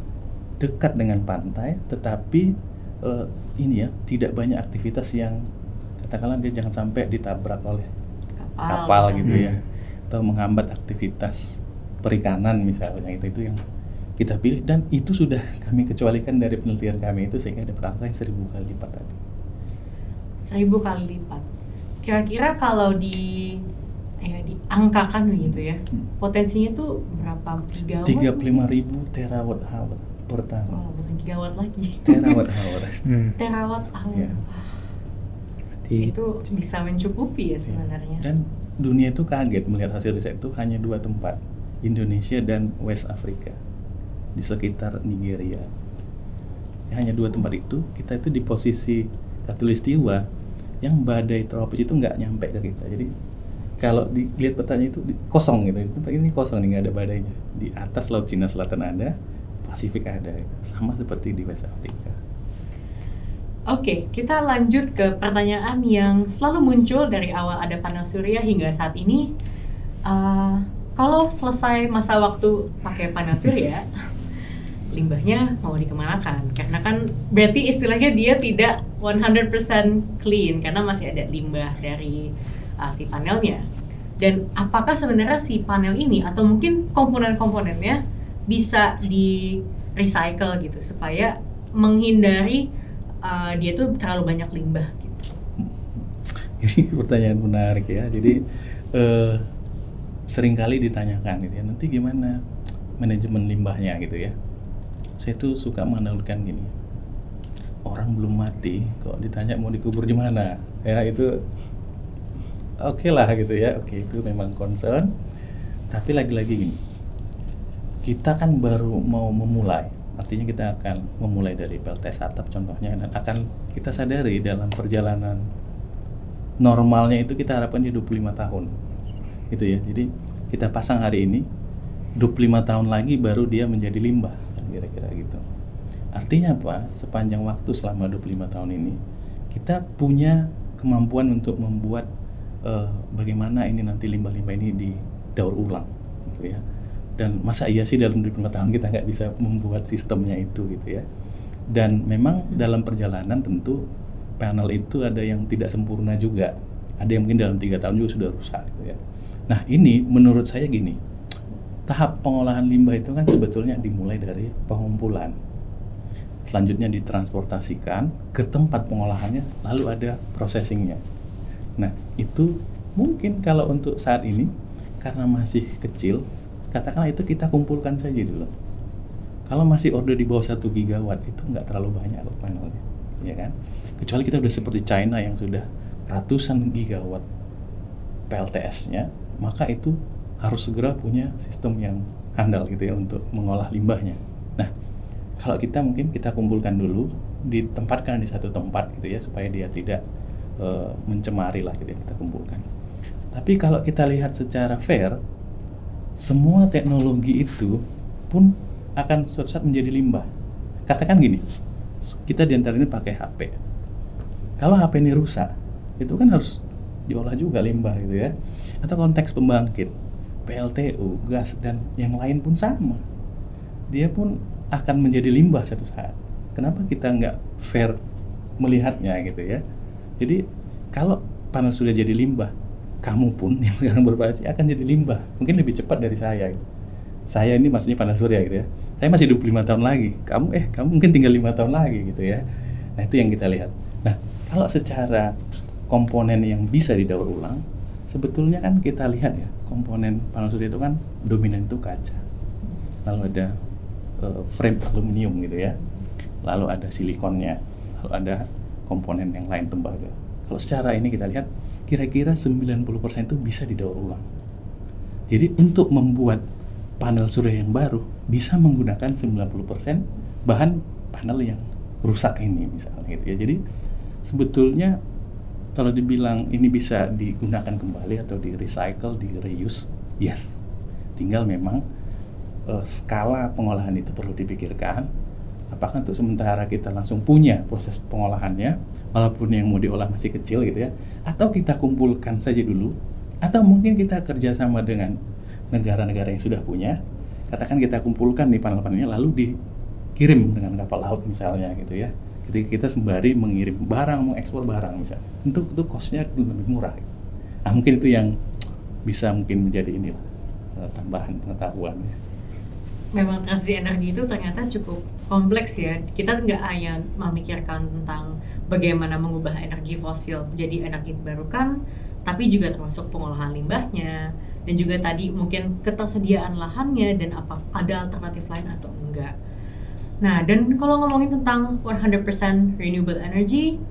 dekat dengan pantai, tetapi ini ya, tidak banyak aktivitas yang katakanlah dia jangan sampai ditabrak oleh kapal gitu ya, atau menghambat aktivitas perikanan misalnya, itu yang kita pilih, dan itu sudah kami kecualikan dari penelitian kami itu sehingga ada perangkat yang 1000 kali lipat tadi. 1000 kali lipat. Kira-kira kalau diangkakan begitu ya, potensinya tuh berapa gigawatt? 35.000 terawatt hour per tahun. Oh, bukan gigawatt lagi. Terawatt hour. Terawatt hour. Ya. Itu bisa mencukupi ya sebenarnya. Dan dunia itu kaget melihat hasil riset itu hanya 2 tempat, Indonesia dan West Africa, di sekitar Nigeria. Hanya 2 tempat itu, kita itu di posisi khatulistiwa yang badai tropis itu nggak nyampe ke kita. Jadi kalau dilihat petanya itu kosong gitu, ini kosong nih, nggak ada badainya. Di atas Laut Cina Selatan ada, Pasifik ada, sama seperti di West Africa. Oke, kita lanjut ke pertanyaan yang selalu muncul dari awal ada panel surya hingga saat ini. kalau selesai masa waktu pakai panel surya, limbahnya mau dikemanakan? Karena kan berarti istilahnya dia tidak 100% clean karena masih ada limbah dari si panelnya. Dan apakah sebenarnya si panel ini atau mungkin komponen-komponennya bisa di recycle gitu supaya menghindari dia tuh terlalu banyak limbah gitu. Ini pertanyaan menarik ya. Jadi seringkali ditanyakan gitu ya, nanti gimana manajemen limbahnya gitu ya. Saya tuh suka menanyakan gini, orang belum mati kok ditanya mau dikubur di mana ya, itu oke lah gitu ya, oke itu memang concern. Tapi lagi-lagi gini, kita kan baru mau memulai, artinya kita akan memulai dari PLTS atap contohnya, dan akan kita sadari dalam perjalanan normalnya itu kita harapkan di 25 tahun gitu ya. Jadi kita pasang hari ini, 25 tahun lagi baru dia menjadi limbah kan, kira-kira gitu. Artinya apa? Sepanjang waktu selama 25 tahun ini kita punya kemampuan untuk membuat bagaimana ini nanti limbah-limbah ini didaur ulang gitu ya. Dan masa iya sih dalam 25 tahun kita nggak bisa membuat sistemnya itu gitu ya. Dan memang dalam perjalanan tentu panel itu ada yang tidak sempurna juga, ada yang mungkin dalam 3 tahun juga sudah rusak gitu ya. Nah ini menurut saya gini, tahap pengolahan limbah itu kan sebetulnya dimulai dari pengumpulan, selanjutnya ditransportasikan ke tempat pengolahannya, lalu ada processingnya. Nah itu mungkin kalau untuk saat ini karena masih kecil, katakanlah itu kita kumpulkan saja dulu. Kalau masih order di bawah 1 gigawatt itu nggak terlalu banyak loh panelnya, ya kan? Kecuali kita udah seperti China yang sudah ratusan gigawatt PLTS-nya, maka itu harus segera punya sistem yang handal gitu ya untuk mengolah limbahnya. Nah, kalau kita mungkin kita kumpulkan dulu, ditempatkan di satu tempat gitu ya supaya dia tidak mencemari lah gitu ya, kita kumpulkan. Tapi kalau kita lihat secara fair, semua teknologi itu pun akan suatu saat menjadi limbah. Katakan gini, kita diantar ini pakai HP. Kalau HP ini rusak, itu kan harus diolah juga limbah gitu ya. Atau konteks pembangkit, PLTU, gas dan yang lain pun sama. Dia pun akan menjadi limbah suatu saat. Kenapa kita nggak fair melihatnya gitu ya? Jadi kalau panel sudah jadi limbah, kamu pun yang sekarang beroperasi akan jadi limbah. Mungkin lebih cepat dari saya. Saya ini maksudnya panel surya gitu ya. Saya masih 25 tahun lagi. Kamu mungkin tinggal 5 tahun lagi gitu ya. Nah, itu yang kita lihat. Nah, kalau secara komponen yang bisa didaur ulang, sebetulnya kan kita lihat ya, komponen panel surya itu kan dominan itu kaca. Lalu ada frame aluminium gitu ya. Lalu ada silikonnya. Lalu ada komponen yang lain tembaga. Kalau secara ini kita lihat, kira-kira 90% itu bisa didaur ulang. Jadi untuk membuat panel surya yang baru, bisa menggunakan 90% bahan panel yang rusak ini misalnya gitu ya. Jadi sebetulnya kalau dibilang ini bisa digunakan kembali atau di recycle, di reuse, yes. Tinggal memang skala pengolahan itu perlu dipikirkan. Apakah untuk sementara kita langsung punya proses pengolahannya, walaupun yang mau diolah masih kecil gitu ya, atau kita kumpulkan saja dulu, atau mungkin kita kerjasama dengan negara-negara yang sudah punya, katakan kita kumpulkan nih panel-panelnya lalu dikirim dengan kapal laut misalnya gitu ya. Ketika kita sembari mengirim barang, mengekspor barang misalnya, untuk cost-nya lebih murah. Nah mungkin itu yang bisa mungkin menjadi inilah tambahan pengetahuan. Memang transisi energi itu ternyata cukup kompleks ya. Kita nggak hanya memikirkan tentang bagaimana mengubah energi fosil menjadi energi terbarukan, tapi juga termasuk pengolahan limbahnya, dan juga tadi mungkin ketersediaan lahannya dan apa ada alternatif lain atau enggak. Nah, dan kalau ngomongin tentang 100% renewable energy,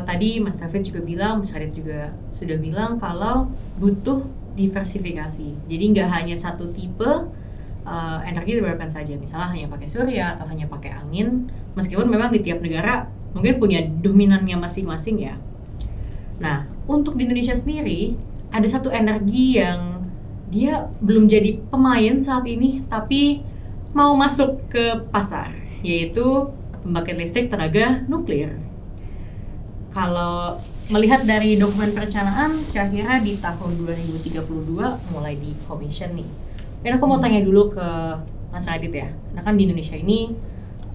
tadi Mas David juga bilang, Mas Radit juga sudah bilang kalau butuh diversifikasi. Jadi nggak hanya satu tipe energi terbarukan saja, misalnya hanya pakai surya atau hanya pakai angin, meskipun memang di tiap negara mungkin punya dominannya masing-masing ya. Nah, untuk di Indonesia sendiri ada satu energi yang dia belum jadi pemain saat ini, tapi mau masuk ke pasar, yaitu pembangkit listrik tenaga nuklir. Kalau melihat dari dokumen perencanaan, kira-kira di tahun 2032 mulai di commission nih. Dan aku mau tanya dulu ke Mas Radit ya, karena kan di Indonesia ini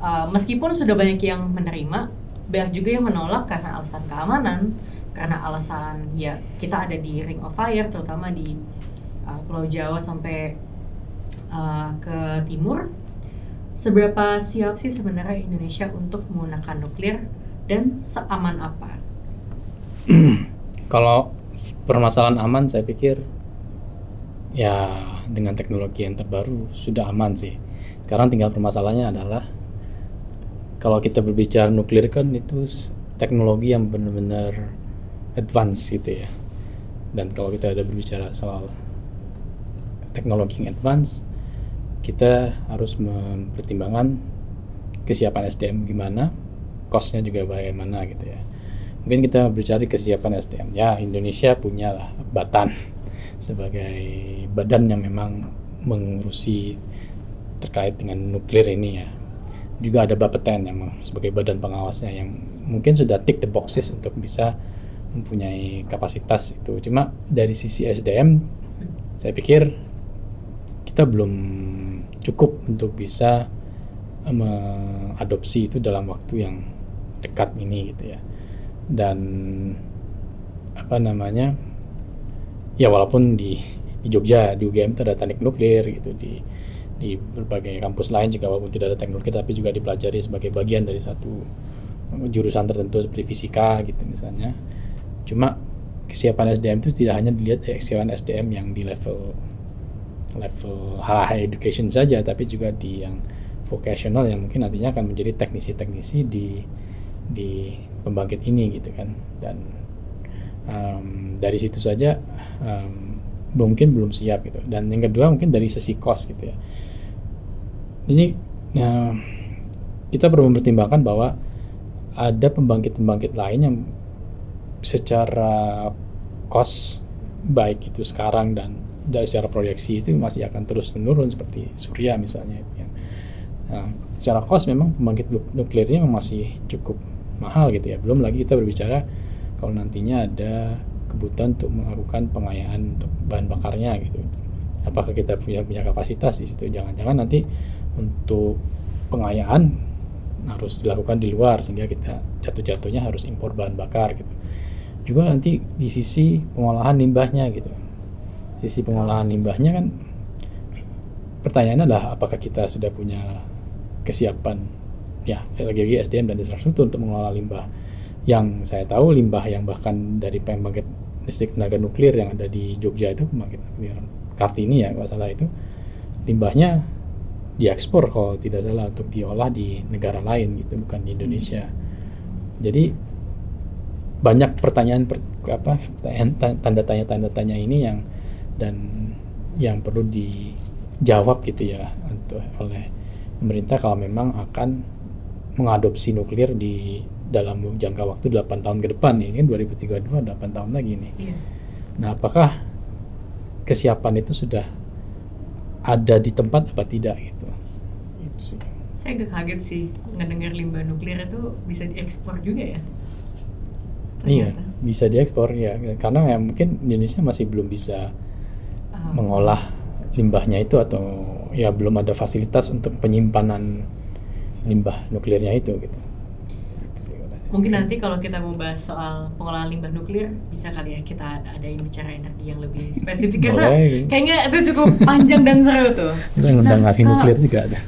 meskipun sudah banyak yang menerima, banyak juga yang menolak karena alasan keamanan, karena alasan ya kita ada di Ring of Fire, terutama di Pulau Jawa sampai ke timur. Seberapa siap sih sebenarnya Indonesia untuk menggunakan nuklir dan seaman apa? Kalau permasalahan aman, saya pikir ya dengan teknologi yang terbaru sudah aman sih. Sekarang tinggal permasalahannya adalah kalau kita berbicara nuklir kan itu teknologi yang benar-benar advance gitu ya. Dan kalau kita ada berbicara soal teknologi yang advance, kita harus mempertimbangkan kesiapan SDM gimana, cost-nya juga bagaimana gitu ya. Mungkin kita berbicara kesiapan SDM. Ya, Indonesia punya lah Batan sebagai badan yang memang mengurusi terkait dengan nuklir ini ya. Juga ada Bapeten yang sebagai badan pengawasnya yang mungkin sudah tick the boxes untuk bisa mempunyai kapasitas itu. Cuma dari sisi SDM, saya pikir kita belum cukup untuk bisa mengadopsi itu dalam waktu yang dekat ini gitu ya. Dan apa namanya, ya walaupun di Jogja, di UGM itu ada teknik nuklir gitu, di berbagai kampus lain juga walaupun tidak ada teknik nuklir tapi juga dipelajari sebagai bagian dari satu jurusan tertentu seperti fisika gitu misalnya. Cuma kesiapan SDM itu tidak hanya dilihat dari kesiapan SDM yang di level high education saja, tapi juga di yang vocational yang mungkin nantinya akan menjadi teknisi-teknisi di pembangkit ini gitu kan. Dan dari situ saja mungkin belum siap gitu. Dan yang kedua mungkin dari sisi cost gitu ya. Ini kita perlu mempertimbangkan bahwa ada pembangkit-pembangkit lain yang secara cost baik itu sekarang dan dari secara proyeksi itu masih akan terus menurun seperti surya misalnya. Nah, secara cost memang pembangkit nuklirnya masih cukup mahal gitu ya. Belum lagi kita berbicara kalau nantinya ada kebutuhan untuk melakukan pengayaan untuk bahan bakarnya gitu. Apakah kita punya kapasitas di situ? Jangan-jangan nanti untuk pengayaan harus dilakukan di luar sehingga kita jatuh-jatuhnya harus impor bahan bakar gitu. Juga nanti di sisi pengolahan limbahnya gitu. Sisi pengolahan limbahnya kan pertanyaannya adalah apakah kita sudah punya kesiapan ya lagi-lagi SDM dan infrastruktur untuk mengelola limbah. Yang saya tahu limbah yang bahkan dari pembangkit listrik tenaga nuklir yang ada di Jogja itu pembangkit nuklir Kartini ya kalau salah itu limbahnya diekspor kalau tidak salah untuk diolah di negara lain gitu bukan di Indonesia. Jadi banyak pertanyaan tanda tanya ini yang perlu dijawab gitu ya oleh pemerintah kalau memang akan mengadopsi nuklir di dalam jangka waktu 8 tahun ke depan. Ini kan 2032 8 tahun lagi nih. Iya. Nah, apakah kesiapan itu sudah ada di tempat apa tidak gitu. Itu sih. Saya agak kaget sih ngedengar limbah nuklir itu bisa diekspor juga ya. Iya, bisa diekspor ya, karena ya mungkin Indonesia masih belum bisa mengolah limbahnya itu atau ya belum ada fasilitas untuk penyimpanan limbah nuklirnya itu gitu. Mungkin nanti kalau kita mau bahas soal pengolahan limbah nuklir bisa kali ya kita adain bicara energi yang lebih spesifik karena kayaknya itu cukup panjang dan seru tuh. Kita ngundang ahli nuklir juga ada.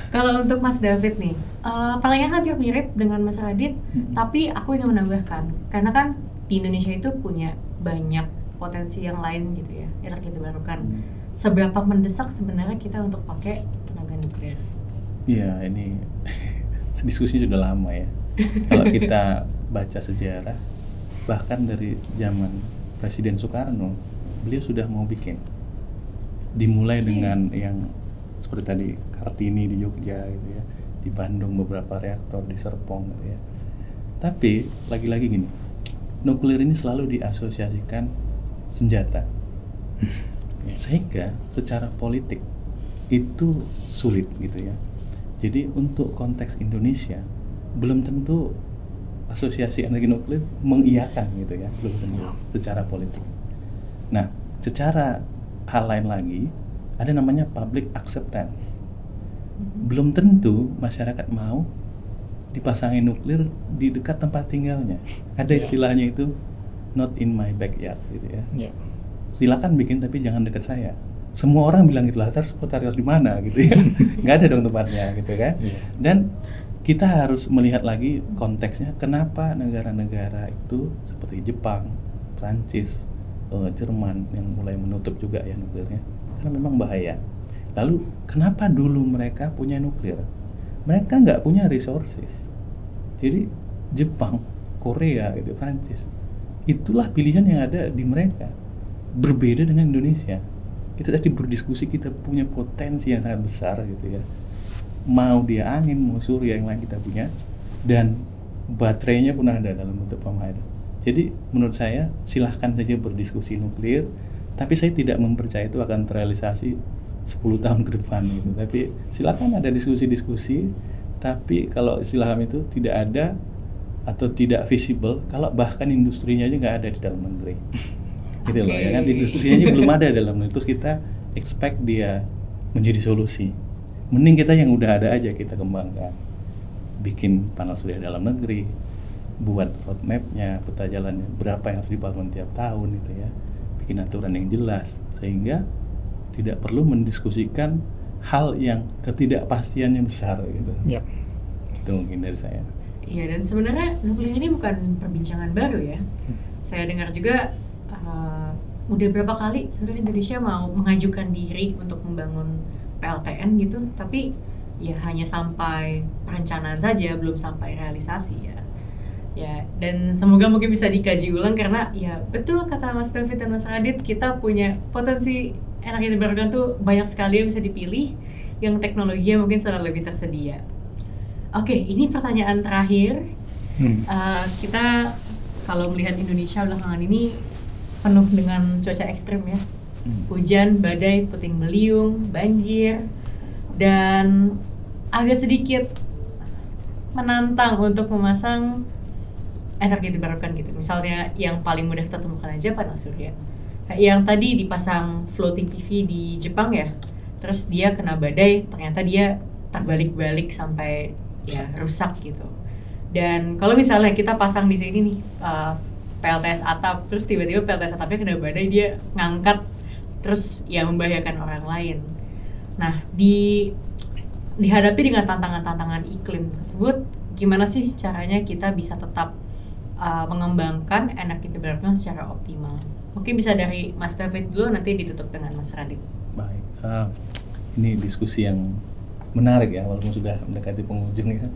Kalau untuk Mas David nih, pertanyaan hampir mirip dengan Mas Radit, tapi aku ingin menambahkan, karena kan di Indonesia itu punya banyak potensi yang lain gitu ya, energi terbarukan. Seberapa mendesak sebenarnya kita untuk pakai tenaga nuklir? Iya, ini diskusinya sudah lama ya. Kalau kita baca sejarah, bahkan dari zaman Presiden Soekarno, beliau sudah mau bikin. Dimulai dengan yang seperti tadi Kartini di Jogja gitu ya, di Bandung beberapa reaktor, di Serpong gitu ya. Tapi lagi-lagi gini, nuklir ini selalu diasosiasikan senjata, sehingga secara politik itu sulit gitu ya. Jadi untuk konteks Indonesia belum tentu Asosiasi Energi Nuklir mengiyakan gitu ya, belum tentu secara politik. Nah, secara hal lain lagi ada namanya public acceptance. Belum tentu masyarakat mau dipasangin nuklir di dekat tempat tinggalnya. Ada istilahnya itu not in my backyard gitu ya. Silakan bikin tapi jangan dekat saya. Semua orang bilang gitu lah, terus di mana gitu ya. Nggak ada dong tempatnya gitu kan. Dan kita harus melihat lagi konteksnya, kenapa negara-negara itu seperti Jepang, Prancis, Jerman yang mulai menutup juga ya nuklirnya, karena memang bahaya. Lalu kenapa dulu mereka punya nuklir? Mereka nggak punya resources. Jadi Jepang, Korea, gitu, Prancis, itulah pilihan yang ada di mereka. Berbeda dengan Indonesia. Kita tadi berdiskusi, kita punya potensi yang sangat besar gitu ya. Mau dia angin, mau surya, yang lain kita punya, dan baterainya pun ada dalam bentuk pump hydro. Jadi menurut saya silahkan saja berdiskusi nuklir, tapi saya tidak mempercayai itu akan terrealisasi 10 tahun ke depan gitu. Tapi silahkan ada diskusi-diskusi, tapi kalau istilah itu tidak ada atau tidak visible, kalau bahkan industrinya aja nggak ada di dalam negeri. Gitu loh ya kan, industrinya aja belum ada dalam negeri, terus kita expect dia menjadi solusi. Mending kita yang udah ada aja kita kembangkan, bikin panel surya dalam negeri, buat roadmap-nya, peta jalannya, berapa yang harus dibangun tiap tahun gitu ya, bikin aturan yang jelas sehingga tidak perlu mendiskusikan hal yang ketidakpastiannya besar gitu. Itu mungkin dari saya. Iya, dan sebenarnya nuklir ini bukan perbincangan baru ya. Saya dengar juga udah berapa kali sebenarnya Indonesia mau mengajukan diri untuk membangun PLTN gitu, tapi ya hanya sampai perencanaan saja, belum sampai realisasi ya. Ya, dan semoga mungkin bisa dikaji ulang karena ya betul kata Mas David dan Mas Radit, kita punya potensi energi terbarukan tuh banyak sekali yang bisa dipilih, yang teknologinya mungkin sudah lebih tersedia. Oke, ini pertanyaan terakhir. Kita kalau melihat Indonesia belakangan ini penuh dengan cuaca ekstrim ya. Hujan, badai, puting beliung, banjir, dan agak sedikit menantang untuk memasang energi terbarukan gitu. Misalnya yang paling mudah kita temukan aja panel surya. Yang tadi dipasang floating PV di Jepang ya, terus dia kena badai, ternyata dia terbalik-balik sampai ya rusak gitu. Dan kalau misalnya kita pasang di sini nih PLTS atap, terus tiba-tiba PLTS atapnya kena badai, dia ngangkat, terus ya membahayakan orang lain. Nah, dihadapi dengan tantangan-tantangan iklim tersebut, gimana sih caranya kita bisa tetap mengembangkan energi terbarukan secara optimal? Mungkin bisa dari Mas David dulu, nanti ditutup dengan Mas Radit. Baik, ini diskusi yang menarik ya, walaupun sudah mendekati penghujung ya.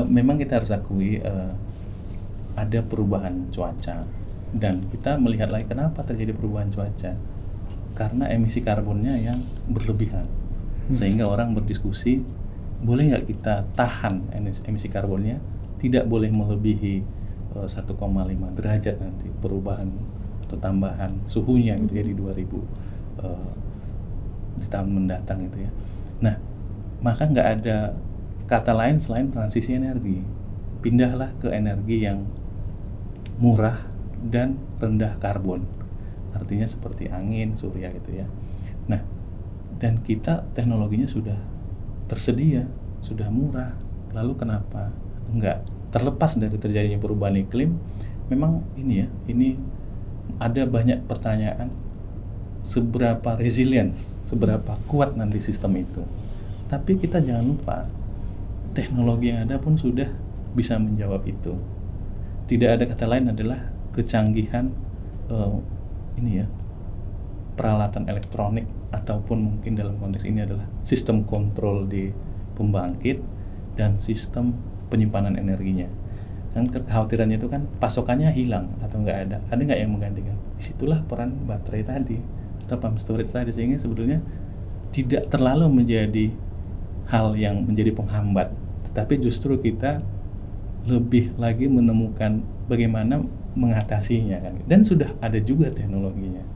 Memang kita harus akui ada perubahan cuaca, dan kita melihat lagi kenapa terjadi perubahan cuaca, karena emisi karbonnya yang berlebihan, sehingga orang berdiskusi boleh nggak kita tahan emisi karbonnya, tidak boleh melebihi 1,5 derajat nanti perubahan atau tambahan suhunya gitu ya di 2000 di tahun mendatang gitu ya. Nah, maka nggak ada kata lain selain transisi energi. Pindahlah ke energi yang murah dan rendah karbon. Artinya seperti angin, surya gitu ya. Nah, dan kita teknologinya sudah tersedia, sudah murah. Lalu kenapa enggak? Terlepas dari terjadinya perubahan iklim, memang ini ya, ini ada banyak pertanyaan seberapa resilience, seberapa kuat nanti sistem itu. Tapi kita jangan lupa, teknologi yang ada pun sudah bisa menjawab itu. Tidak ada kata lain adalah kecanggihan ini ya, peralatan elektronik, ataupun mungkin dalam konteks ini adalah sistem kontrol di pembangkit dan sistem penyimpanan energinya. Kan kekhawatirannya itu kan pasokannya hilang atau nggak ada nggak yang menggantikan. Disitulah peran baterai tadi atau pump storage tadi, sehingga sebetulnya tidak terlalu menjadi hal yang menjadi penghambat, tetapi justru kita lebih lagi menemukan bagaimana mengatasinya kan. Dan sudah ada juga teknologinya,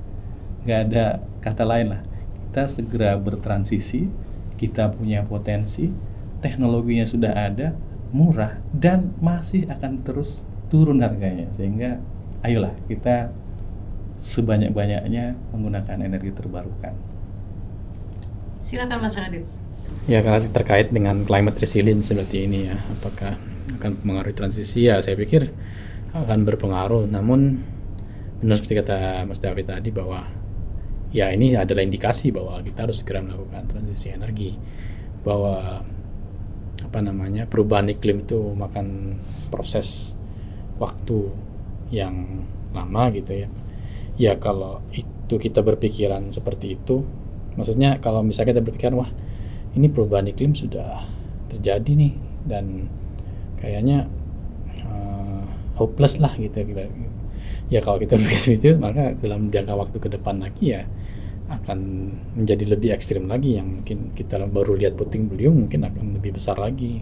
nggak ada kata lain lah, kita segera bertransisi, kita punya potensi, teknologinya sudah ada, murah dan masih akan terus turun harganya, sehingga ayolah kita sebanyak-banyaknya menggunakan energi terbarukan. Silakan Mas Radit. Ya, kalau terkait dengan climate resilience seperti ini ya, apakah akan mempengaruhi transisi? Ya, saya pikir akan berpengaruh. Namun benar seperti kata Mas David tadi bahwa ya ini adalah indikasi bahwa kita harus segera melakukan transisi energi. Bahwa perubahan iklim itu makan proses waktu yang lama gitu ya. Ya kalau itu kita berpikiran seperti itu, maksudnya kalau misalnya kita berpikiran wah ini perubahan iklim sudah terjadi nih dan kayaknya hopeless lah gitu. Ya kalau kita berpikir itu, maka dalam jangka waktu ke depan lagi ya akan menjadi lebih ekstrim lagi, yang mungkin kita baru lihat puting beliung mungkin akan lebih besar lagi.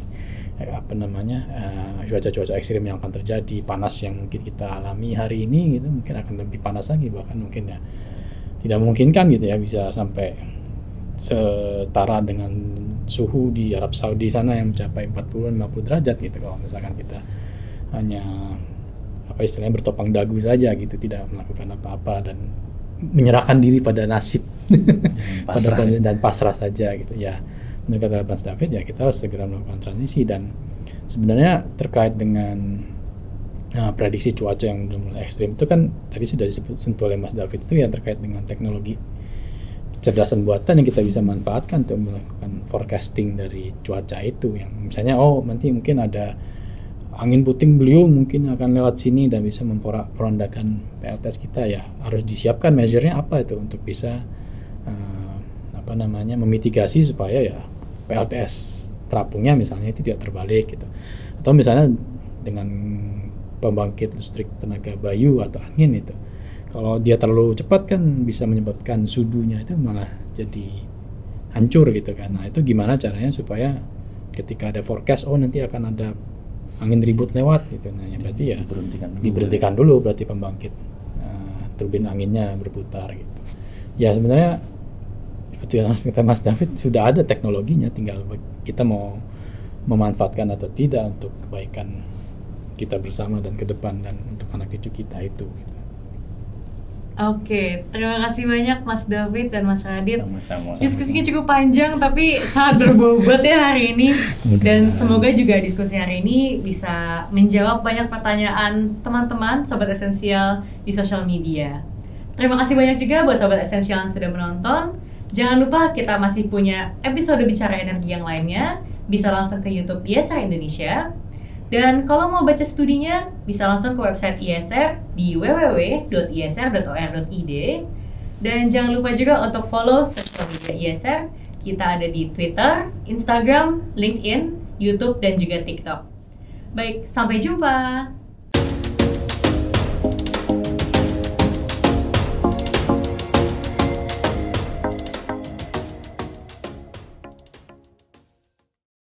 Cuaca-cuaca ekstrim yang akan terjadi, panas yang mungkin kita alami hari ini gitu mungkin akan lebih panas lagi, bahkan mungkin ya tidak memungkinkan gitu ya bisa sampai setara dengan suhu di Arab Saudi sana yang mencapai 40-50 derajat gitu kalau misalkan kita hanya istilahnya bertopang dagu saja gitu, tidak melakukan apa-apa dan menyerahkan diri pada nasib dan pasrah saja gitu ya. Menurut kata Mas David ya kita harus segera melakukan transisi. Dan sebenarnya terkait dengan prediksi cuaca yang udah mulai ekstrim itu kan tadi sudah disentuh oleh Mas David, itu yang terkait dengan teknologi kecerdasan buatan yang kita bisa manfaatkan untuk melakukan forecasting dari cuaca itu, yang misalnya nanti mungkin ada angin puting beliung mungkin akan lewat sini dan bisa memporak-porandakan PLTS kita, ya harus disiapkan measure-nya apa itu untuk bisa memitigasi supaya ya PLTS terapungnya misalnya itu tidak terbalik gitu. Atau misalnya dengan pembangkit listrik tenaga bayu atau angin itu, kalau dia terlalu cepat kan bisa menyebabkan sudunya itu malah jadi hancur gitu kan. Nah itu gimana caranya supaya ketika ada forecast nanti akan ada angin ribut lewat gitu, nah ya berarti ya diberhentikan dulu berarti pembangkit turbin anginnya berputar gitu. Ya sebenarnya seperti yang kata Mas David sudah ada teknologinya, tinggal kita mau memanfaatkan atau tidak untuk kebaikan kita bersama dan ke depan dan untuk anak cucu kita itu. Oke, terima kasih banyak Mas David dan Mas Radit. Sama-sama. Diskusinya cukup panjang tapi sangat berbobot ya hari ini. Dan semoga juga diskusi hari ini bisa menjawab banyak pertanyaan teman-teman Sobat Esensial di sosial media. Terima kasih banyak juga buat Sobat Esensial yang sudah menonton. Jangan lupa kita masih punya episode Bicara Energi yang lainnya. Bisa langsung ke YouTube ISR Indonesia. Dan kalau mau baca studinya, bisa langsung ke website ISR di www.isr.or.id. Dan jangan lupa juga untuk follow sosial media ISR. Kita ada di Twitter, Instagram, LinkedIn, YouTube, dan juga TikTok. Baik, sampai jumpa!